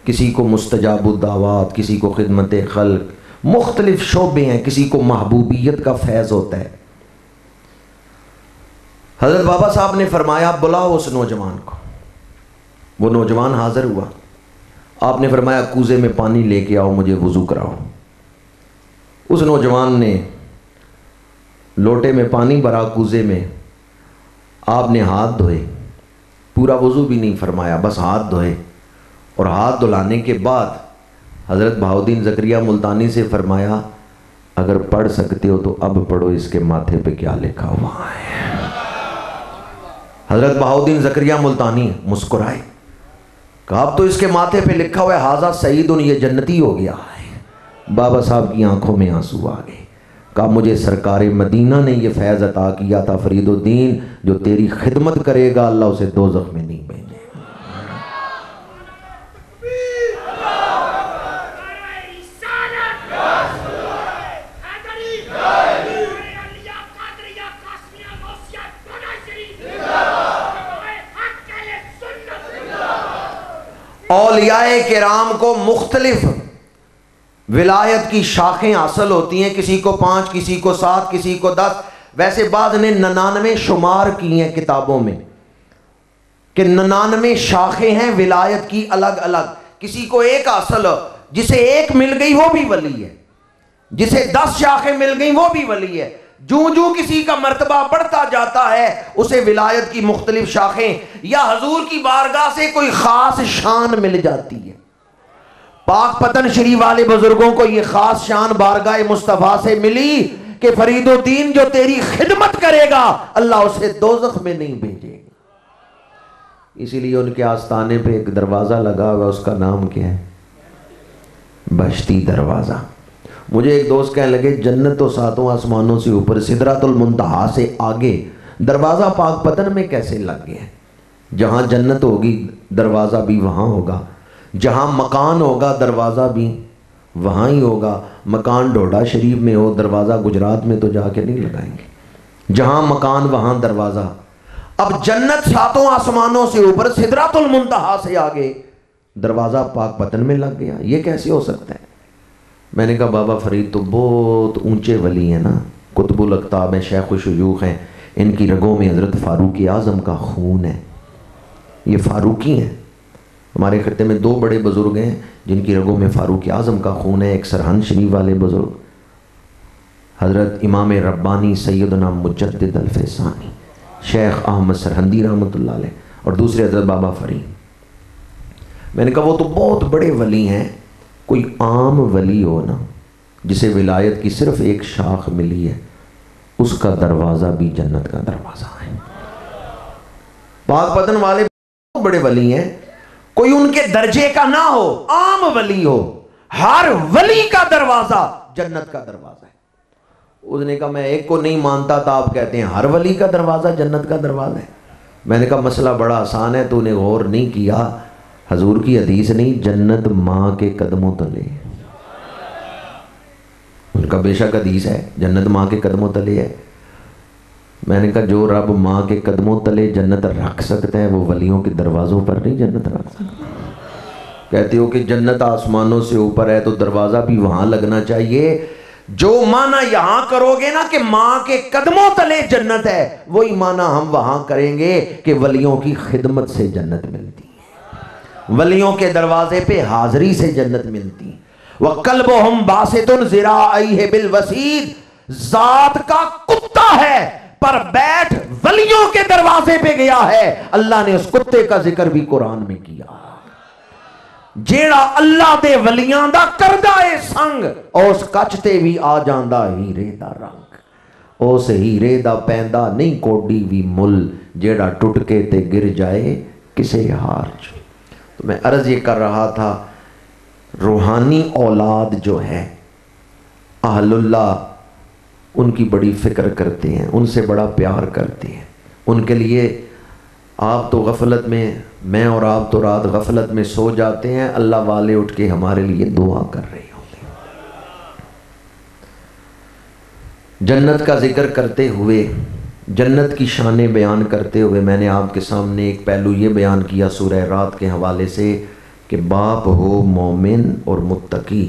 کسی کو مستجاب الدعوات، کسی کو خدمت خلق، مختلف شعبے ہیں. کسی کو محبوبیت کا فیض ہوتا ہے. حضرت بابا صاحب نے فرمایا بلاؤ اس نوجوان کو. وہ نوجوان حاضر ہوا. آپ نے فرمایا کوزے میں پانی لے کے آؤ, مجھے وضو کراؤ. اس نوجوان نے لوٹے میں پانی بھرا کوزے میں. آپ نے ہاتھ دھوئے, پورا وضو بھی نہیں فرمایا, بس ہاتھ دھوئے. اور ہاتھ دھلانے کے بعد حضرت بہاؤالدین زکریا ملتانی سے فرمایا اگر پڑھ سکتے ہو تو اب پڑھو اس کے ماتھے پہ کیا لکھا ہوا ہے. حضرت بہاؤالدین زکریا ملتانی مسکرائے, کہا اب تو اس کے ماتھے پہ لکھا ہوا ہے حاذا سعیدن, یہ جنتی ہو گیا ہے. بابا صاحب کی آنکھوں میں آنسو آ گئے. کہا مجھے سرکار مدینہ نے یہ فیض عطا کیا تھا فرید الدین, جو تیری خدمت کرے گا اللہ اسے دوزخ میں نہیں بھیجے. اولیاء کرام کو مختلف ولایت کی شاخیں حاصل ہوتی ہیں, کسی کو 5, کسی کو 7, کسی کو 10. ویسے بعض نے 99 شمار کی ہیں کتابوں میں کہ 99 شاخیں ہیں ولایت کی الگ الگ. کسی کو ایک حاصل, جسے ایک مل گئی وہ بھی ولی ہے, جسے 10 شاخیں مل گئی وہ بھی ولی ہے. جو کسی کا مرتبہ بڑھتا جاتا ہے اسے ولایت کی مختلف شاخیں یا حضور کی بارگاہ سے کوئی خاص شان مل جاتی ہے. پاک پتن شریف والے بزرگوں کو یہ خاص شان بارگاہ مصطفیٰ سے ملی کہ فرید الدین جو تیری خدمت کرے گا اللہ اسے دوزخ میں نہیں بھیجے گا. اسی لیے ان کے آستانے پہ ایک دروازہ لگا ہوا, اس کا نام کیا ہے؟ بہشتی دروازہ. مجھے ایک دوست کہنے لگے جنت تو 7 آسمانوں سے اوپر, سدرۃ المنتہا سے آگے دروازہ پاک پتن میں کیسے لگ گیا؟ جہاں جنت ہوگی دروازہ بھی وہاں ہوگا, جہاں مکان ہوگا دروازہ بھی وہاں ہی ہوگا. مکان ڈوڈا شریف میں ہو, دروازہ گجرات میں تو جا کے نہیں لگائیں گے. جہاں مکان وہاں دروازہ. اب جنت 7 آسمانوں سے اوپر, سدرۃ المنتہا سے آگے دروازہ پاک پتن میں لگ گیا, یہ کیسے ہو سکتا ہے؟ میں نے کہا بابا فرید تو بہت اونچے ولی ہیں نا, قطب الاقطاب ہیں, شیخ الشیوخ ہیں, ان کی رگوں میں حضرت فاروق اعظم کا خون ہے, یہ فاروقی ہیں. ہمارے خطے میں 2 بڑے بزرگ ہیں جن کی رگوں میں فاروق اعظم کا خون ہے. ایک سرہند شریف والے بزرگ حضرت امام ربانی سیدنا مجدد الفیضانی شیخ احمد سرہندی رحمۃ اللہ علیہ, اور دوسرے حضرت بابا فرید. میں نے کہا وہ تو بہت بڑے ولی ہیں, کوئی عام ولی ہو نا جسے ولایت کی صرف ایک شاخ ملی ہے, اس کا دروازہ بھی جنت کا دروازہ ہے. پاک پتن والے بہت بڑے ولی ہیں, کوئی ان کے درجے کا نہ ہو, عام ولی ہو, ہر ولی کا دروازہ جنت کا دروازہ ہے. اس نے کہا میں ایک کو نہیں مانتا تھا, آپ کہتے ہیں ہر ولی کا دروازہ جنت کا دروازہ ہے. میں نے کہا مسئلہ بڑا آسان ہے, تو نے غور نہیں کیا. حضور کی حدیث نہیں, جنت ماں کے قدموں تلے. ان کا بے شک حدیث ہے جنت ماں کے قدموں تلے ہے. میں نے کہا جو رب ماں کے قدموں تلے جنت رکھ سکتا ہے وہ ولیوں کے دروازوں پر نہیں جنت رکھ سکتا. کہتے ہو کہ جنت آسمانوں سے اوپر ہے تو دروازہ بھی وہاں لگنا چاہیے. جو معنی یہاں کرو گے نا کہ ماں کے قدموں تلے جنت ہے, وہی معنی ہم وہاں کریں گے کہ ولیوں کی خدمت سے جنت ملتی ہے, ولیوں کے دروازے پہ حاضری سے جنت ملتی. وَقَلْبُهُمْ بَاسِطٌ ذِرَاعَيْهِ بِالْوَسِيدِ, ذات کا کتا ہے پر بیٹھ ولیوں کے دروازے پہ گیا ہے. اللہ نے اس کتے کا ذکر بھی قرآن میں کیا. جیڑا اللہ دے ولیاں دا کردہ اے سنگ, اس کچتے بھی آ جاندہ ہیرے دا رنگ. اس ہیرے دا پیندہ نہیں کوڈی بھی مل, جیڑا ٹوٹ کے تے گر جائے کسے ہار جو. تو میں عرض یہ کر رہا تھا, روحانی اولاد جو ہے اہل اللہ ان کی بڑی فکر کرتے ہیں, ان سے بڑا پیار کرتے ہیں. ان کے لیے آپ تو غفلت میں, میں اور آپ تو رات غفلت میں سو جاتے ہیں, اللہ والے اٹھ کے ہمارے لیے دعا کر رہے ہوتے ہیں. جنت کا ذکر کرتے ہوئے, جنت کی شانیں بیان کرتے ہوئے میں نے آپ کے سامنے ایک پہلو یہ بیان کیا سورہ رات کے حوالے سے کہ باپ ہو مومن اور متقی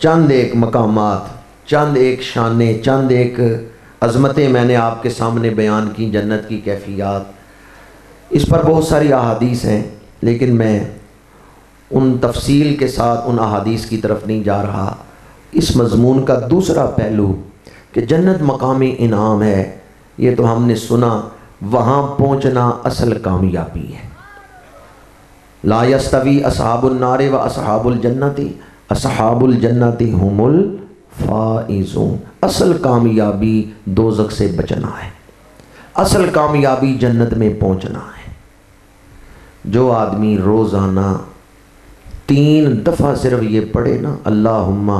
چند ایک مقامات، چند ایک شانیں، چند ایک عظمتیں میں نے آپ کے سامنے بیان کی، جنت کی کیفیات. اس پر بہت ساری احادیث ہیں، لیکن میں ان تفصیل کے ساتھ ان احادیث کی طرف نہیں جا رہا. اس مضمون کا دوسرا پہلو کہ جنت مقامی انعام ہے، یہ تو ہم نے سنا، وہاں پہنچنا اصل کامیابی ہے. لا یستوی اصحاب النار و اصحاب الجنت، اصحاب الجنت هم الفائزون. اصل کامیابی دوزخ سے بچنا ہے، اصل کامیابی جنت میں پہنچنا ہے. جو آدمی روزانہ 3 دفعہ صرف یہ پڑھے نا، اللہم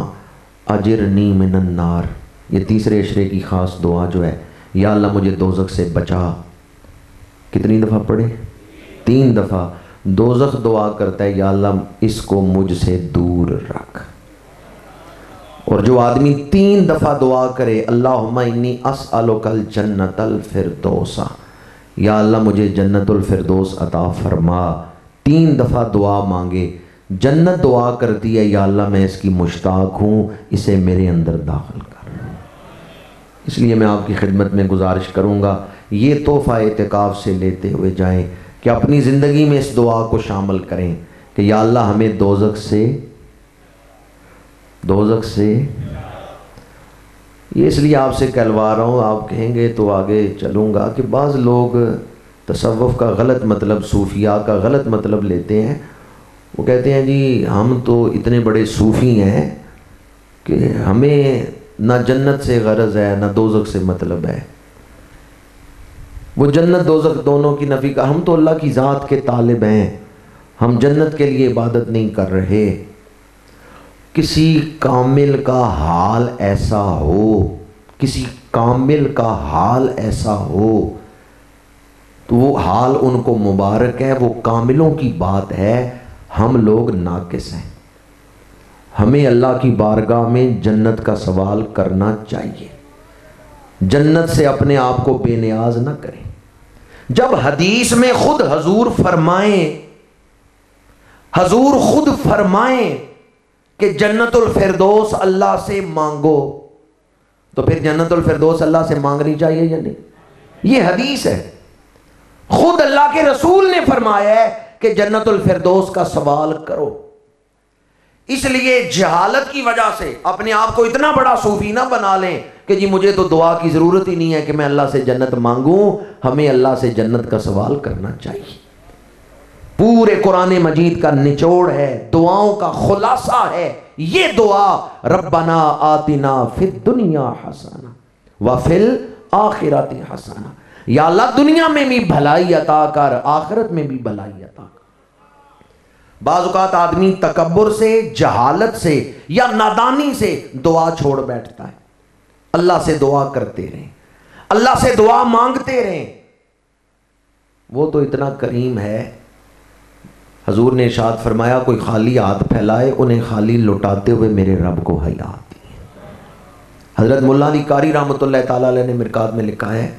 اجرنی من النار، یہ تیسرے عشرے کی خاص دعا جو ہے، یا اللہ مجھے دوزخ سے بچا. کتنی دفعہ پڑھے؟ 3 دفعہ. دوزخ دعا کرتا ہے یا اللہ اس کو مجھ سے دور رکھ. اور جو آدمی 3 دفعہ دعا کرے اللہم انی اسألک الجنت الفردوس، یا اللہ مجھے جنت الفردوس عطا فرما، 3 دفعہ دعا مانگے، جنت دعا کرتی ہے یا اللہ میں اس کی مشتاق ہوں، اسے میرے اندر داخل کر. اس لیے میں آپ کی خدمت میں گزارش کروں گا یہ تحفہ اعتکاف سے لیتے ہوئے جائیں کہ اپنی زندگی میں اس دعا کو شامل کریں کہ یا اللہ ہمیں دوزخ سے یہ اس لیے آپ سے کہلوا رہا ہوں، آپ کہیں گے تو آگے چلوں گا کہ بعض لوگ تصوف کا غلط مطلب، صوفیاء کا غلط مطلب لیتے ہیں. وہ کہتے ہیں جی ہم تو اتنے بڑے صوفی ہیں کہ ہمیں نہ جنت سے غرض ہے نہ دوزخ سے مطلب ہے. وہ جنت دوزخ دونوں کی نفی کا، ہم تو اللہ کی ذات کے طالب ہیں، ہم جنت کے لیے عبادت نہیں کر رہے. کسی کامل کا حال ایسا ہو، کسی کامل کا حال ایسا ہو تو وہ حال ان کو مبارک ہے، وہ کاملوں کی بات ہے. ہم لوگ ناقص ہیں، ہمیں اللہ کی بارگاہ میں جنت کا سوال کرنا چاہیے. جنت سے اپنے آپ کو بے نیاز نہ کریں. جب حدیث میں خود حضور خود فرمائیں کہ جنت الفردوس اللہ سے مانگو، تو پھر جنت الفردوس اللہ سے مانگنی چاہیے یا نہیں؟ یہ حدیث ہے، خود اللہ کے رسول نے فرمایا ہے کہ جنت الفردوس کا سوال کرو. اس لیے جہالت کی وجہ سے اپنے آپ کو اتنا بڑا صوفی نہ بنا لیں کہ جی مجھے تو دعا کی ضرورت ہی نہیں ہے کہ میں اللہ سے جنت مانگوں. ہمیں اللہ سے جنت کا سوال کرنا چاہیے. پورے قرآن مجید کا نچوڑ ہے، دعاؤں کا خلاصہ ہے یہ دعا، ربنا آتنا فی الدنیا حسنہ وفی الآخرۃ حسنہ. یا اللہ دنیا میں بھی بھلائی عطا کر، آخرت میں بھی بھلائی عطا کر. بعض اوقات آدمی تکبر سے، جہالت سے یا نادانی سے دعا چھوڑ بیٹھتا ہے. اللہ سے دعا کرتے رہیں، اللہ سے دعا مانگتے رہیں. وہ تو اتنا کریم ہے. حضور نے ارشاد فرمایا کوئی خالی ہاتھ پھیلائے انہیں خالی لوٹاتے ہوئے میرے رب کو حیا آتی ہے. حضرت مولا علی قاری رحمۃ اللہ تعالیٰ علیہ نے مرکات میں لکھا ہے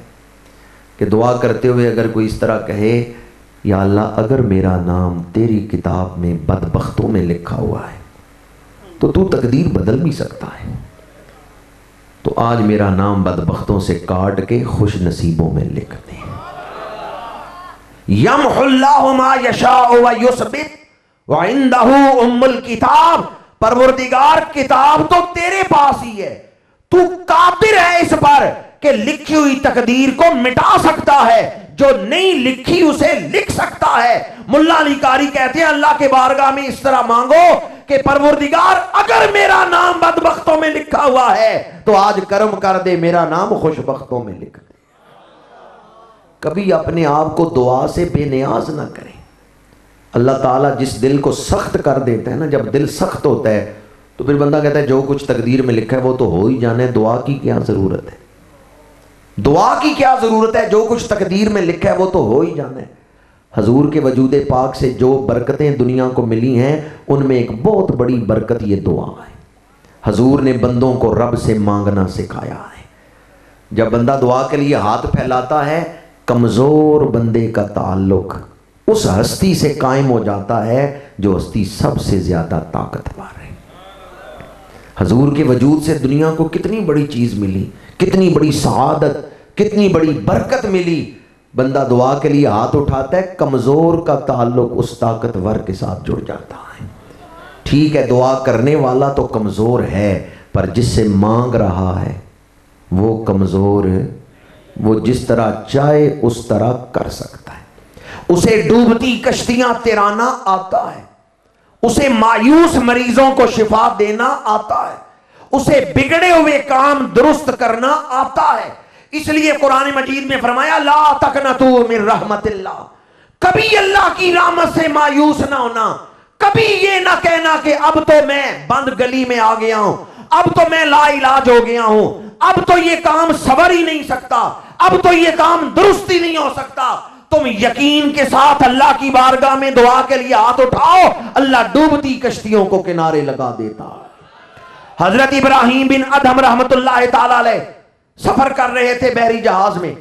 کہ دعا کرتے ہوئے اگر کوئی اس طرح کہے یا اللہ اگر میرا نام تیری کتاب میں بدبختوں میں لکھا ہوا ہے تو تو تقدیر بدل بھی سکتا ہے، تو آج میرا نام بدبختوں سے کاٹ کے خوش نصیبوں میں لکھ دے. یمحو اللہ ما یشاء ویثبت وعندہ ام الکتاب. پروردگار کتاب تو تیرے پاس ہی ہے، تو قادر ہے اس پر کہ لکھی ہوئی تقدیر کو مٹا سکتا ہے، جو نہیں لکھی اسے لکھ سکتا ہے. ملا علی قاری کہتے ہیں اللہ کے بارگاہ میں اس طرح مانگو کہ پروردگار اگر میرا نام بدبختوں میں لکھا ہوا ہے تو آج کرم کر دے، میرا نام خوش بختوں میں لکھ دے. کبھی اپنے آپ کو دعا سے بے نیاز نہ کریں. اللہ تعالیٰ جس دل کو سخت کر دیتا ہے نا، جب دل سخت ہوتا ہے تو پھر بندہ کہتا ہے جو کچھ تقدیر میں لکھا ہے وہ تو ہو ہی جانا ہے، دعا کی کیا ضرورت ہے؟ دعا کی کیا ضرورت ہے؟ جو کچھ تقدیر میں لکھا ہے وہ تو ہو ہی جانا ہے. حضور کے وجود پاک سے جو برکتیں دنیا کو ملی ہیں ان میں ایک بہت بڑی برکت یہ دعا ہے. حضور نے بندوں کو رب سے مانگنا سکھایا ہے. جب بندہ دعا کے لیے ہاتھ پھیلاتا ہے کمزور بندے کا تعلق اس ہستی سے قائم ہو جاتا ہے جو ہستی سب سے زیادہ طاقتور ہے. حضور کے وجود سے دنیا کو کتنی بڑی چیز ملی، کتنی بڑی سعادت، کتنی بڑی برکت ملی۔ بندہ دعا کے لیے ہاتھ اٹھاتا ہے، کمزور کا تعلق اس طاقتور کے ساتھ جڑ جاتا ہے۔ ٹھیک ہے دعا کرنے والا تو کمزور ہے، پر جس سے مانگ رہا ہے وہ کمزور ہے، وہ جس طرح چاہے اس طرح کر سکتا ہے۔ اسے ڈوبتی کشتیاں تیرانا آتا ہے، اسے مایوس مریضوں کو شفا دینا آتا ہے، اسے بگڑے ہوئے کام درست کرنا آتا ہے۔ اس لیے قرآن مجید میں فرمایا لا تقنطوا من رحمت اللہ، کبھی اللہ کی رحمت سے مایوس نہ ہونا، کبھی یہ نہ کہنا کہ اب تو میں بند گلی میں آ گیا ہوں، اب تو میں لا علاج ہو گیا ہوں، اب تو یہ کام سنور ہی نہیں سکتا، اب تو یہ کام درست ہی نہیں ہو سکتا۔ تم یقین کے ساتھ اللہ کی بارگاہ میں دعا کے لیے ہاتھ اٹھاؤ، اللہ ڈوبتی کشتیوں کو کنارے لگا دیتا ہے۔ حضرت ابراہیم بن ادہم رحمت اللہ تعالی علیہ سفر کر رہے تھے بحری جہاز میں،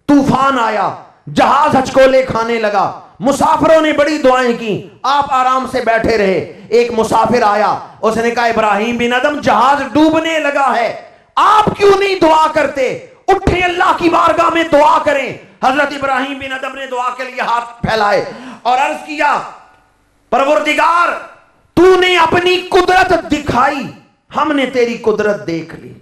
طوفان آیا، جہاز ہچکولے کھانے لگا، مسافروں نے بڑی دعائیں کی، آپ آرام سے بیٹھے رہے۔ ایک مسافر آیا، اس نے کہا ابراہیم بن ادہم جہاز ڈوبنے لگا ہے، آپ کیوں نہیں دعا کرتے؟ اٹھیں اللہ کی بارگاہ میں دعا کریں۔ حضرت ابراہیم بن ادہم نے دعا کے لیے ہاتھ پھیلائے اور عرض کیا پروردگار تو نے اپنی قدرت دکھائی، ہم نے تیری قدرت دیکھ لی،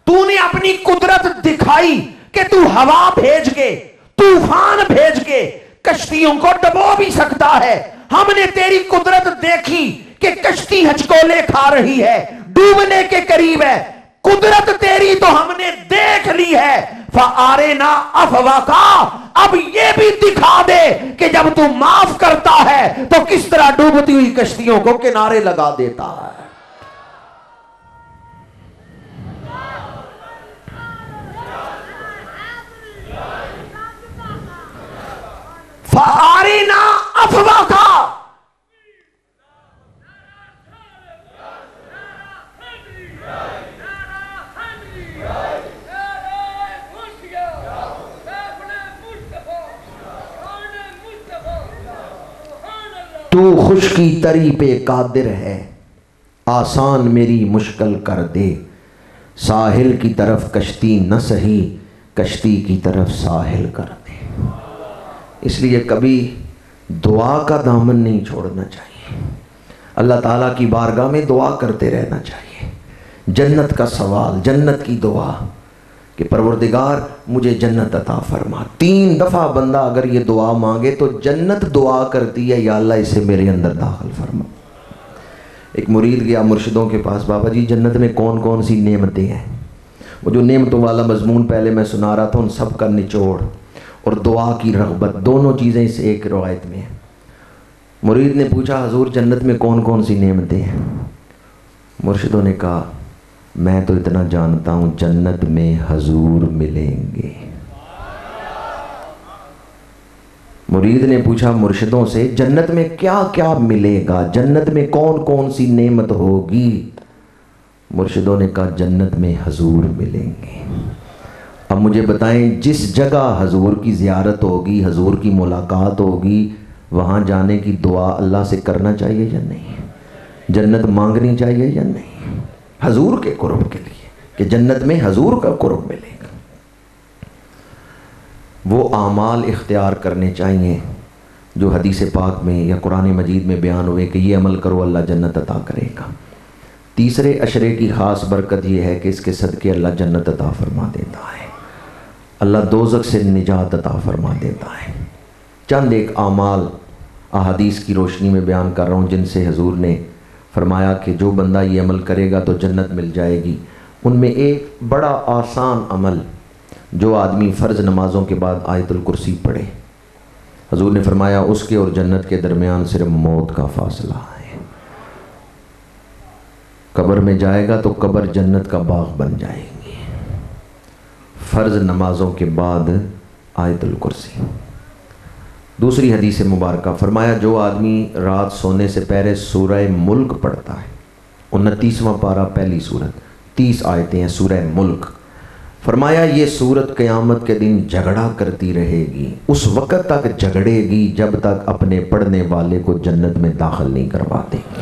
تو نے اپنی قدرت دکھائی کہ تو ہوا بھیج کے، طوفان بھیج کے کشتیوں کو ڈبو بھی سکتا ہے، ہم نے تیری قدرت دیکھی کہ کشتی ہچکولے کھا رہی ہے، ڈوبنے کے قریب ہے، قدرت تیری تو ہم نے دیکھ لی ہے، فَآرِنَا أَفْوَاكَ، اب یہ بھی دکھا دے کہ جب تو معاف کرتا ہے تو کس طرح ڈوبتی ہوئی کشتیوں کو کنارے لگا دیتا ہے۔ فَآرِنَا أَفْوَاكَ، تو خشکی تری پہ قادر ہے، آسان میری مشکل کر دے، ساحل کی طرف کشتی نہ سہی، کشتی کی طرف ساحل کر دے۔ اس لیے کبھی دعا کا دامن نہیں چھوڑنا چاہیے، اللہ تعالیٰ کی بارگاہ میں دعا کرتے رہنا چاہیے، جنت کا سوال، جنت کی دعا کہ پروردگار مجھے جنت عطا فرما۔ 3 دفعہ بندہ اگر یہ دعا مانگے تو جنت دعا کرتی ہے یا اللہ اسے میرے اندر داخل فرما۔ ایک مرید گیا مرشدوں کے پاس، بابا جی جنت میں کون کون سی نعمتیں ہیں؟ وہ جو نعمتوں والا مضمون پہلے میں سنا رہا تھا ان سب کا نچوڑ اور دعا کی رغبت، دونوں چیزیں اس ایک روایت میں ہیں۔ مرید نے پوچھا حضور جنت میں کون کون سی نعمتیں ہیں؟ مرشدوں نے کہا میں تو اتنا جانتا ہوں جنت میں حضور ملیں گے۔ مرید نے پوچھا مرشدوں سے جنت میں کیا کیا ملے گا، جنت میں کون کون سی نعمت ہوگی؟ مرشدوں نے کہا جنت میں حضور ملیں گے۔ اب مجھے بتائیں جس جگہ حضور کی زیارت ہوگی، حضور کی ملاقات ہوگی، وہاں جانے کی دعا اللہ سے کرنا چاہیے یا نہیں؟ جنت مانگنی چاہیے یا نہیں؟ حضور کے قرب کے لیے کہ جنت میں حضور کا قرب ملے گا۔ وہ اعمال اختیار کرنے چاہیے جو حدیث پاک میں یا قرآن مجید میں بیان ہوئے کہ یہ عمل کرو اللہ جنت عطا کرے گا۔ تیسرے عشرے کی خاص برکت یہ ہے کہ اس کے صدقے اللہ جنت عطا فرما دیتا ہے، اللہ دوزخ سے نجات عطا فرما دیتا ہے۔ چند ایک اعمال احادیث کی روشنی میں بیان کر رہا ہوں جن سے حضور نے فرمایا کہ جو بندہ یہ عمل کرے گا تو جنت مل جائے گی۔ ان میں ایک بڑا آسان عمل، جو آدمی فرض نمازوں کے بعد آیت الکرسی پڑھے، حضور نے فرمایا اس کے اور جنت کے درمیان صرف موت کا فاصلہ ہے۔ قبر میں جائے گا تو قبر جنت کا باغ بن جائے گی۔ فرض نمازوں کے بعد آیت الکرسی۔ دوسری حدیث مبارکہ فرمایا جو آدمی رات سونے سے پہلے سورہ ملک پڑھتا ہے، 29واں پارہ پہلی سورت، 30 آیتیں ہیں سورہ ملک، فرمایا یہ سورت قیامت کے دن جھگڑا کرتی رہے گی، اس وقت تک جھگڑے گی جب تک اپنے پڑھنے والے کو جنت میں داخل نہیں کروا دے گی۔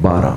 12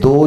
2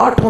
8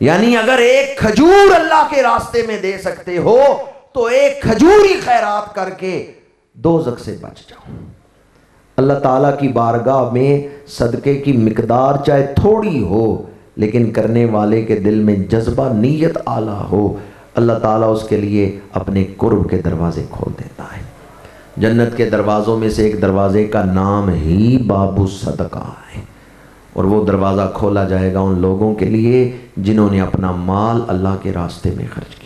یعنی اگر ایک کھجور اللہ کے راستے میں دے سکتے ہو تو ایک کھجور ہی خیرات کر کے دوزخ سے بچ جاؤ۔ اللہ تعالیٰ کی بارگاہ میں صدقے کی مقدار چاہے تھوڑی ہو لیکن کرنے والے کے دل میں جذبہ نیت اعلیٰ ہو، اللہ تعالیٰ اس کے لیے اپنے قرب کے دروازے کھول دیتا ہے۔ جنت کے دروازوں میں سے ایک دروازے کا نام ہی باب الصدقہ ہے، اور وہ دروازہ کھولا جائے گا ان لوگوں کے لیے جنہوں نے اپنا مال اللہ کے راستے میں خرچ کیا۔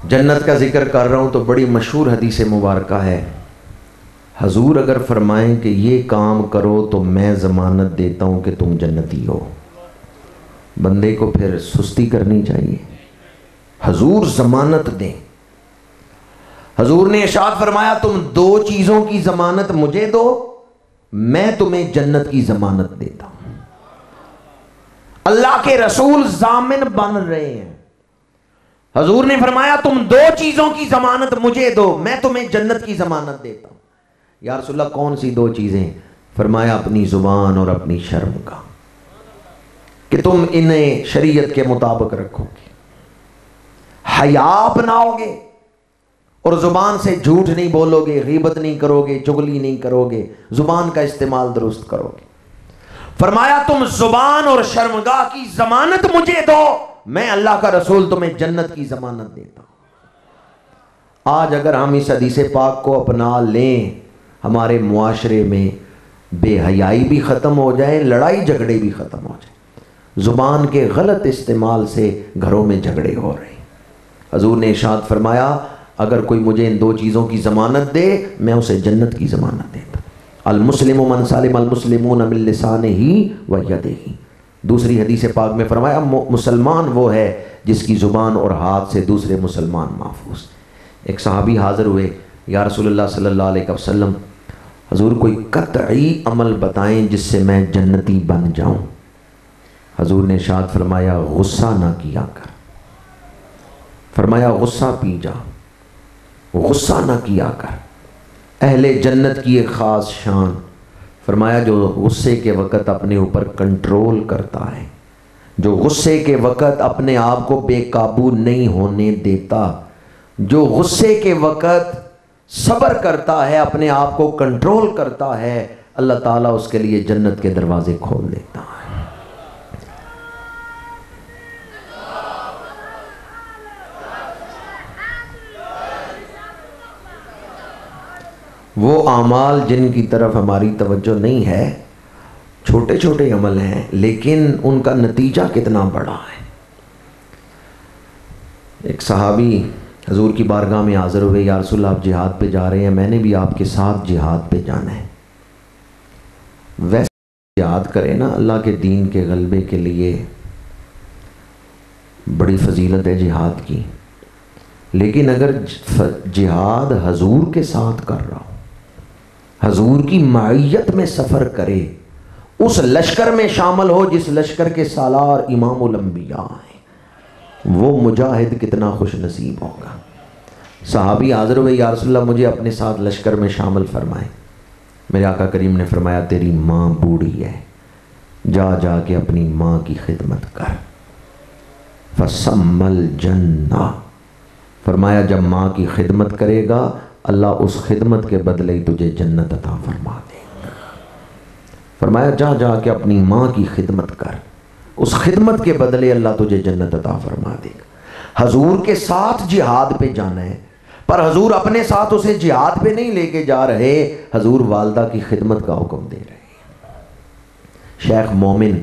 جنت کا ذکر کر رہا ہوں تو بڑی مشہور حدیث مبارکہ ہے، حضور اگر فرمائیں کہ یہ کام کرو تو میں ضمانت دیتا ہوں کہ تم جنتی ہو، بندے کو پھر سستی کرنی چاہیے۔ حضور ضمانت دیں۔ حضور نے ارشاد فرمایا تم دو چیزوں کی ضمانت مجھے دو، میں تمہیں جنت کی ضمانت دیتا ہوں۔ اللہ کے رسول ضامن بن رہے ہیں۔ حضور نے فرمایا تم دو چیزوں کی ضمانت مجھے دو، میں تمہیں جنت کی ضمانت دیتا ہوں۔ یا رسول اللہ کون سی دو چیزیں؟ فرمایا اپنی زبان اور اپنی شرم کا، کہ تم انہیں شریعت کے مطابق رکھو گے، حیا اپناؤ گے اور زبان سے جھوٹ نہیں بولو گے، غیبت نہیں کرو گے، چغلی نہیں کرو گے، زبان کا استعمال درست کرو گے۔ فرمایا تم زبان اور شرمگاہ کی ضمانت مجھے دو، میں اللہ کا رسول تمہیں جنت کی ضمانت دیتا ہوں۔ آج اگر ہم اس حدیث پاک کو اپنا لیں، ہمارے معاشرے میں بے حیائی بھی ختم ہو جائے، لڑائی جھگڑے بھی ختم ہو جائے۔ زبان کے غلط استعمال سے گھروں میں جھگڑے ہو رہے ہیں۔ حضور نے ارشاد فرمایا اگر کوئی مجھے ان دو چیزوں کی ضمانت دے میں اسے جنت کی ضمانت دیتا ہوں۔ المسلم من سلم المسلمون من لسانہ و یدہ۔ دوسری حدیث پاک میں فرمایا مسلمان وہ ہے جس کی زبان اور ہاتھ سے دوسرے مسلمان محفوظ۔ ایک صحابی حاضر ہوئے، یا رسول اللہ صلی اللہ علیہ وسلم حضور کوئی قطعی عمل بتائیں جس سے میں جنتی بن جاؤں۔ حضور نے ارشاد فرمایا غصہ نہ کیا کر، فرمایا غصہ پی جا، غصہ نہ کیا کر۔ اہل جنت کی ایک خاص شان، فرمایا جو غصے کے وقت اپنے اوپر کنٹرول کرتا ہے، جو غصے کے وقت اپنے آپ کو بے قابو نہیں ہونے دیتا، جو غصے کے وقت صبر کرتا ہے، اپنے آپ کو کنٹرول کرتا ہے، اللہ تعالیٰ اس کے لیے جنت کے دروازے کھول دیتا ہے۔ وہ اعمال جن کی طرف ہماری توجہ نہیں ہے، چھوٹے چھوٹے عمل ہیں لیکن ان کا نتیجہ کتنا بڑا ہے۔ ایک صحابی حضور کی بارگاہ میں حاضر ہوئے، یا رسول اللہ آپ جہاد پہ جا رہے ہیں، میں نے بھی آپ کے ساتھ جہاد پہ جانا ہے۔ ویسے جہاد کرے نا اللہ کے دین کے غلبے کے لیے، بڑی فضیلت ہے جہاد کی، لیکن اگر جہاد حضور کے ساتھ کر رہا ہو، حضور کی معیت میں سفر کرے، اس لشکر میں شامل ہو جس لشکر کے سالار امام الانبیاء ہیں، وہ مجاہد کتنا خوش نصیب ہوگا۔ صحابی حاضر ہوئے، یا رسول اللہ مجھے اپنے ساتھ لشکر میں شامل فرمائیں۔ میرے آقا کریم نے فرمایا تیری ماں بوڑھی ہے، جا جا کے اپنی ماں کی خدمت کر۔ فَسَمَّ الْجَنَّةِ، فرمایا جب ماں کی خدمت کرے گا اللہ اس خدمت کے بدلے ہی تجھے جنت عطا فرما دے گا۔ فرمایا جا جا کے اپنی ماں کی خدمت کر، اس خدمت کے بدلے اللہ تجھے جنت عطا فرما دے گا۔ حضور کے ساتھ جہاد پہ جانا ہے، پر حضور اپنے ساتھ اسے جہاد پہ نہیں لے کے جا رہے، حضور والدہ کی خدمت کا حکم دے رہے ہیں۔ شیخ مومن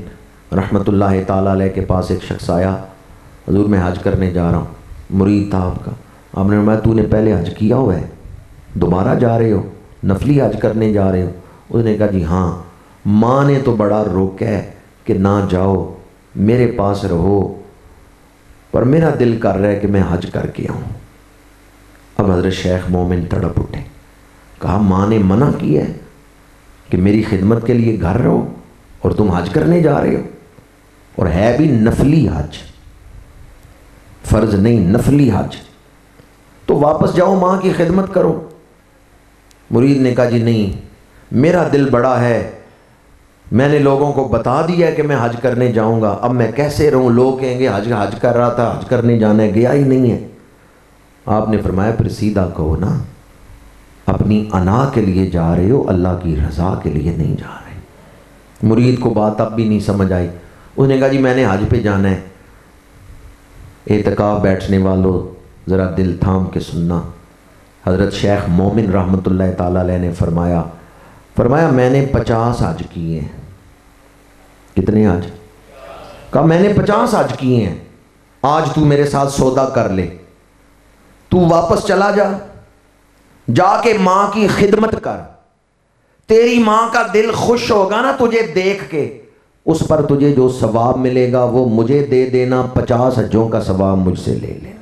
رحمت اللہ تعالیٰ علیہ کے پاس ایک شخص آیا، حضور میں حج کرنے جا رہا ہوں، مرید تھا آپ کا۔ آپ نے فرمایا تو نے پہلے حج کیا ہوا ہے، دوبارہ جا رہے ہو، نفلی حج کرنے جا رہے ہو؟ اس نے کہا جی ہاں، ماں نے تو بڑا روکا ہے کہ نہ جاؤ، میرے پاس رہو، پر میرا دل کر رہا ہے کہ میں حج کر کے آؤں۔ اب حضرت شیخ مومن تڑپ اٹھے، کہا ماں نے منع کیا ہے کہ میری خدمت کے لیے گھر رہو اور تم حج کرنے جا رہے ہو، اور ہے بھی نفلی حج، فرض نہیں نفلی حج۔ تو واپس جاؤ ماں کی خدمت کرو۔ مرید نے کہا جی نہیں، میرا دل بڑا ہے، میں نے لوگوں کو بتا دیا کہ میں حج کرنے جاؤں گا، اب میں کیسے رہوں، لوگ کہیں گے حج کر رہا تھا، حج کرنے جانا ہے، گیا ہی نہیں ہے۔ آپ نے فرمایا پھر سیدھا کہو نا، اپنی انا کے لیے جا رہے ہو، اللہ کی رضا کے لیے نہیں جا رہے۔ مرید کو بات اب بھی نہیں سمجھ آئی، اس نے کہا جی میں نے حج پہ جانا ہے۔ اعتکاف بیٹھنے والوں ذرا دل تھام کے سننا، حضرت شیخ مومن رحمۃ اللہ تعالیٰ علیہ نے فرمایا میں نے 50 حج کیے ہیں۔ کتنے حج؟ کہا میں نے 50 حج کیے ہیں، آج تو میرے ساتھ سودا کر لے، تو واپس چلا جا کے ماں کی خدمت کر، تیری ماں کا دل خوش ہوگا نا تجھے دیکھ کے، اس پر تجھے جو ثواب ملے گا وہ مجھے دے دینا، 50 حجوں کا ثواب مجھ سے لے لینا۔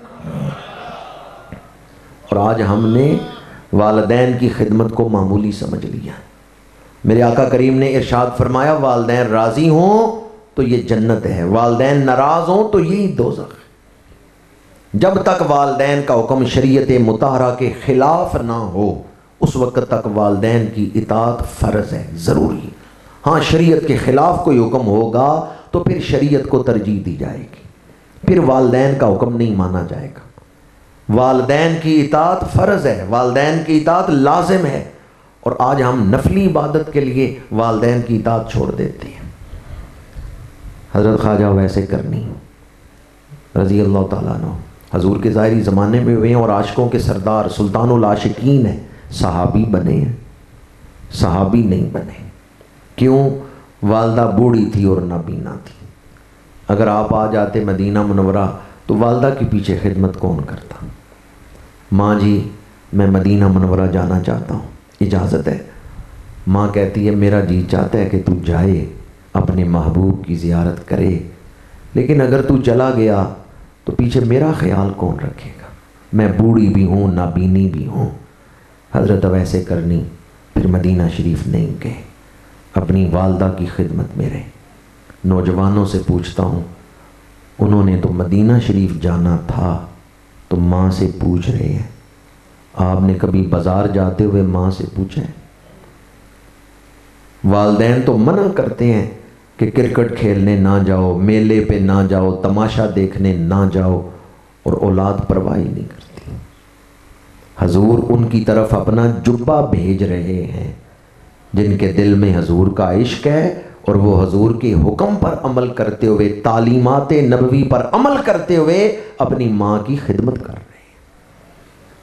اور آج ہم نے والدین کی خدمت کو معمولی سمجھ لیا۔ میرے آقا کریم نے ارشاد فرمایا والدین راضی ہوں تو یہ جنت ہے، والدین ناراض ہوں تو یہی دوزخ ہے۔ جب تک والدین کا حکم شریعت مطہرہ کے خلاف نہ ہو اس وقت تک والدین کی اطاعت فرض ہے، ضروری ہے۔ ہاں شریعت کے خلاف کوئی حکم ہوگا تو پھر شریعت کو ترجیح دی جائے گی، پھر والدین کا حکم نہیں مانا جائے گا۔ والدین کی اطاعت فرض ہے، والدین کی اطاعت لازم ہے، اور آج ہم نفلی عبادت کے لیے والدین کی اطاعت چھوڑ دیتے ہیں۔ حضرت خواجہ ویسے کرنی رضی اللہ تعالیٰ عنہ حضور کے ظاہری زمانے میں ہوئے ہیں اور عاشقوں کے سردار سلطان العاشقین ہیں، صحابی بنے ہیں، صحابی نہیں بنے۔ کیوں؟ والدہ بوڑھی تھی اور نابینا تھی۔ اگر آپ آ جاتے مدینہ منورہ تو والدہ کے پیچھے خدمت کون کرتا؟ ماں جی میں مدینہ منورہ جانا چاہتا ہوں، اجازت ہے؟ ماں کہتی ہے میرا جی چاہتا ہے کہ تو جائے، اپنے محبوب کی زیارت کرے، لیکن اگر تو چلا گیا تو پیچھے میرا خیال کون رکھے گا؟ میں بوڑھی بھی ہوں، نابینی بھی ہوں۔ حضرت ویسے کرنی پھر مدینہ شریف نہیں گئے، اپنی والدہ کی خدمت میں رہے۔ نوجوانوں سے پوچھتا ہوں، انہوں نے تو مدینہ شریف جانا تھا تو ماں سے پوچھ رہے ہیں، آپ نے کبھی بازار جاتے ہوئے ماں سے پوچھا ہے؟ والدین تو منع کرتے ہیں کہ کرکٹ کھیلنے نہ جاؤ، میلے پہ نہ جاؤ، تماشا دیکھنے نہ جاؤ، اور اولاد پرواہ نہیں کرتی۔ حضور ان کی طرف اپنا جبہ بھیج رہے ہیں جن کے دل میں حضور کا عشق ہے اور وہ حضور کے حکم پر عمل کرتے ہوئے، تعلیمات نبوی پر عمل کرتے ہوئے اپنی ماں کی خدمت کر رہے ہیں۔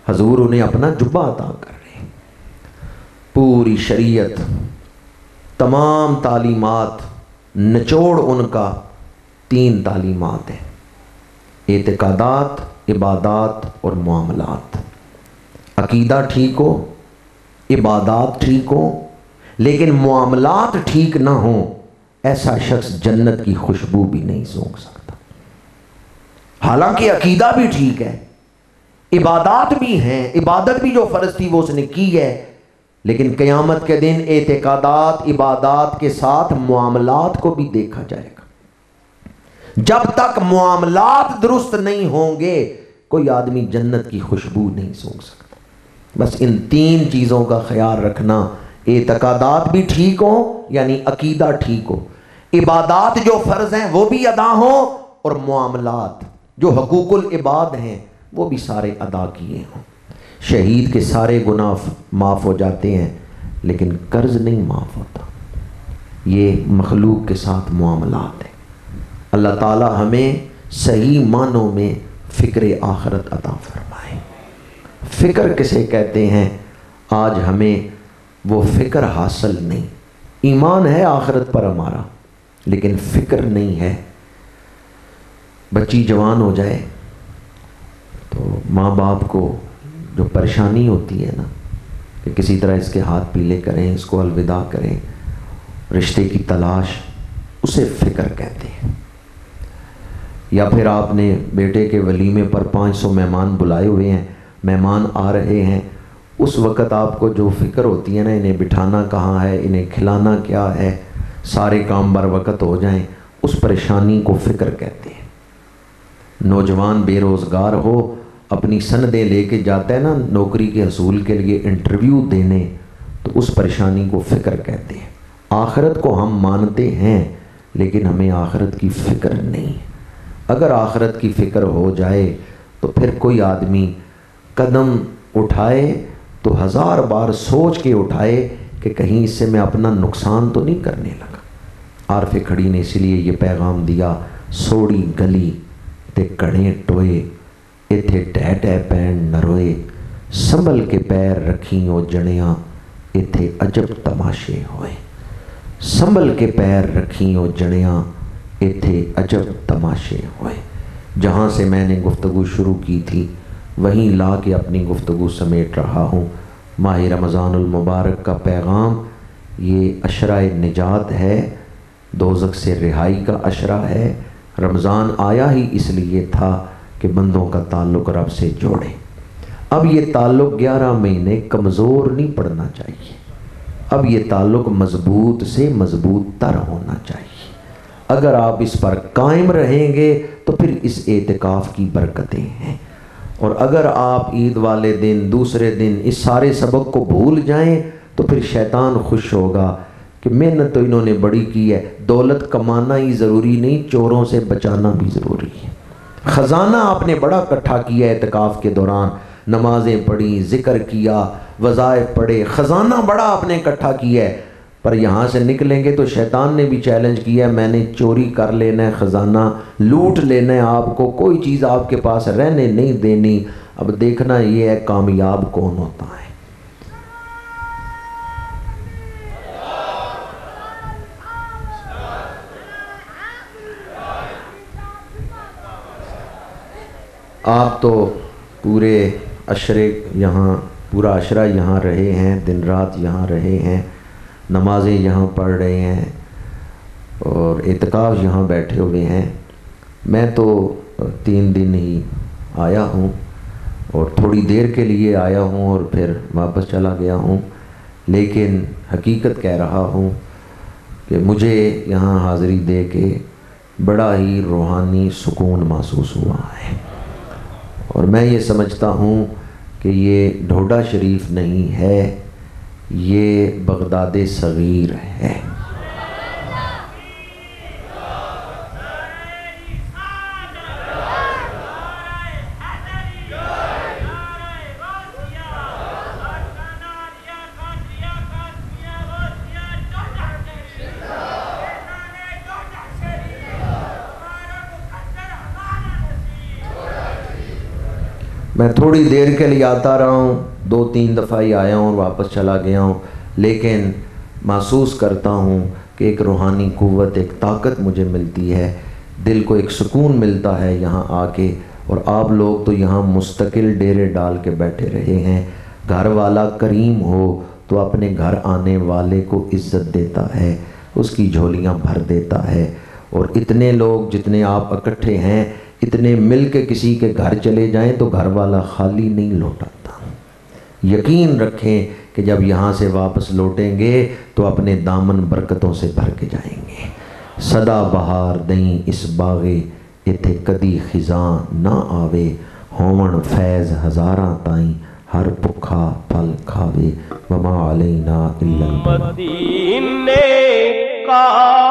حضور انہیں اپنا جبہ عطا کر رہے ہیں۔ پوری شریعت، تمام تعلیمات، نچوڑ ان کا 3 تعلیمات ہیں: اعتقادات، عبادات اور معاملات۔ عقیدہ ٹھیک ہو، عبادات ٹھیک ہو، لیکن معاملات ٹھیک نہ ہوں، ایسا شخص جنت کی خوشبو بھی نہیں سونگھ سکتا۔ حالانکہ عقیدہ بھی ٹھیک ہے، عبادات بھی ہیں، عبادت بھی جو فرض تھی وہ اس نے کی ہے، لیکن قیامت کے دن اعتقادات، عبادات کے ساتھ معاملات کو بھی دیکھا جائے گا۔ جب تک معاملات درست نہیں ہوں گے کوئی آدمی جنت کی خوشبو نہیں سونگھ سکتا۔ بس ان 3 چیزوں کا خیال رکھنا، اعتقادات بھی ٹھیک ہوں یعنی عقیدہ ٹھیک ہو، عبادات جو فرض ہیں وہ بھی ادا ہوں، اور معاملات جو حقوق العباد ہیں وہ بھی سارے ادا کیے ہوں۔ شہید کے سارے گناہ معاف ہو جاتے ہیں لیکن قرض نہیں معاف ہوتا۔ یہ مخلوق کے ساتھ معاملات ہیں۔ اللہ تعالی ہمیں صحیح معنوں میں فکر آخرت عطا فرمائے۔ فکر کسے کہتے ہیں؟ آج ہمیں وہ فکر حاصل نہیں۔ ایمان ہے آخرت پر ہمارا لیکن فکر نہیں ہے۔ بچی جوان ہو جائے تو ماں باپ کو جو پریشانی ہوتی ہے نا کہ کسی طرح اس کے ہاتھ پیلے کریں، اس کو الوداع کریں، رشتے کی تلاش، اسے فکر کہتے ہیں۔ یا پھر آپ نے بیٹے کے ولیمے پر 500 مہمان بلائے ہوئے ہیں، مہمان آ رہے ہیں، اس وقت آپ کو جو فکر ہوتی ہے نا، انہیں بٹھانا کہاں ہے، انہیں کھلانا کیا ہے، سارے کام بر وقت ہو جائیں، اس پریشانی کو فکر کہتے ہیں۔ نوجوان بے روزگار ہو، اپنی سندیں لے کے جاتا ہے نا نوکری کے حصول کے لیے انٹرویو دینے، تو اس پریشانی کو فکر کہتے ہیں۔ آخرت کو ہم مانتے ہیں لیکن ہمیں آخرت کی فکر نہیں۔ اگر آخرت کی فکر ہو جائے تو پھر کوئی آدمی قدم اٹھائے تو 1000 بار سوچ کے اٹھائے کہ کہیں اس سے میں اپنا نقصان تو نہیں کرنے لگا۔ عارف کھڑی نے اسی لیے یہ پیغام دیا، سوڑی گلی تے کڑے ٹوئے، ایتھے ٹہ ٹہ پین نروئے، سنبھل کے پیر رکھیں او جڑیاں، ایتھے عجب تماشے ہوئے۔ سنبھل کے پیر رکھیں او جڑیاں، ایتھے عجب تماشے ہوئے۔ جہاں سے میں نے گفتگو شروع کی تھی وہیں لا کے اپنی گفتگو سمیٹ رہا ہوں۔ ماہ رمضان المبارک کا پیغام یہ عشرۂ نجات ہے، دوزخ سے رہائی کا عشرہ ہے۔ رمضان آیا ہی اس لیے تھا کہ بندوں کا تعلق رب سے جوڑے۔ اب یہ تعلق 11 مہینے کمزور نہیں پڑنا چاہیے، اب یہ تعلق مضبوط سے مضبوط تر ہونا چاہیے۔ اگر آپ اس پر قائم رہیں گے تو پھر اس اعتکاف کی برکتیں ہیں، اور اگر آپ عید والے دن دوسرے دن اس سارے سبق کو بھول جائیں تو پھر شیطان خوش ہوگا کہ محنت تو انہوں نے بڑی کی ہے۔ دولت کمانا ہی ضروری نہیں، چوروں سے بچانا بھی ضروری ہے۔ خزانہ آپ نے بڑا اکٹھا کیا اعتکاف کے دوران، نمازیں پڑھی، ذکر کیا، وظائف پڑھے، خزانہ بڑا آپ نے اکٹھا کیا ہے، پر یہاں سے نکلیں گے تو شیطان نے بھی چیلنج کیا ہے، میں نے چوری کر لینا ہے، خزانہ لوٹ لینا ہے، آپ کو کوئی چیز آپ کے پاس رہنے نہیں دینی۔ اب دیکھنا یہ ہے کامیاب کون ہوتا ہے۔ آپ تو پورے عشرے یہاں، پورا عشرہ یہاں رہے ہیں، دن رات یہاں رہے ہیں، نمازیں یہاں پڑھ رہے ہیں اور اعتکاف یہاں بیٹھے ہوئے ہیں۔ میں تو 3 دن ہی آیا ہوں اور تھوڑی دیر کے لیے آیا ہوں اور پھر واپس چلا گیا ہوں، لیکن حقیقت کہہ رہا ہوں کہ مجھے یہاں حاضری دے کے بڑا ہی روحانی سکون محسوس ہوا ہے، اور میں یہ سمجھتا ہوں کہ یہ ڈھوڈا شریف نہیں ہے، یہ بغداد صغیر ہے۔ میں تھوڑی دیر کے لیے آتا رہا ہوں، 2-3 دفعہ ہی آیا ہوں اور واپس چلا گیا ہوں، لیکن محسوس کرتا ہوں کہ ایک روحانی قوت، ایک طاقت مجھے ملتی ہے، دل کو ایک سکون ملتا ہے یہاں آ کے۔ اور آپ لوگ تو یہاں مستقل ڈیرے ڈال کے بیٹھے رہے ہیں۔ گھر والا کریم ہو تو اپنے گھر آنے والے کو عزت دیتا ہے، اس کی جھولیاں بھر دیتا ہے، اور اتنے لوگ جتنے آپ اکٹھے ہیں، اتنے مل کے کسی کے گھر چلے جائیں تو گھر والا خالی نہیں لوٹاتا۔ یقین رکھیں کہ جب یہاں سے واپس لوٹیں گے تو اپنے دامن برکتوں سے بھر کے جائیں گے۔ صدا بہار دیں اس باغے، ایتھے کدی خزاں نہ آوے، ہون فیض ہزاراں تائیں، ہر بھکھا پھل کھاوے، وما علینا الا البلاغ۔ مدینے کا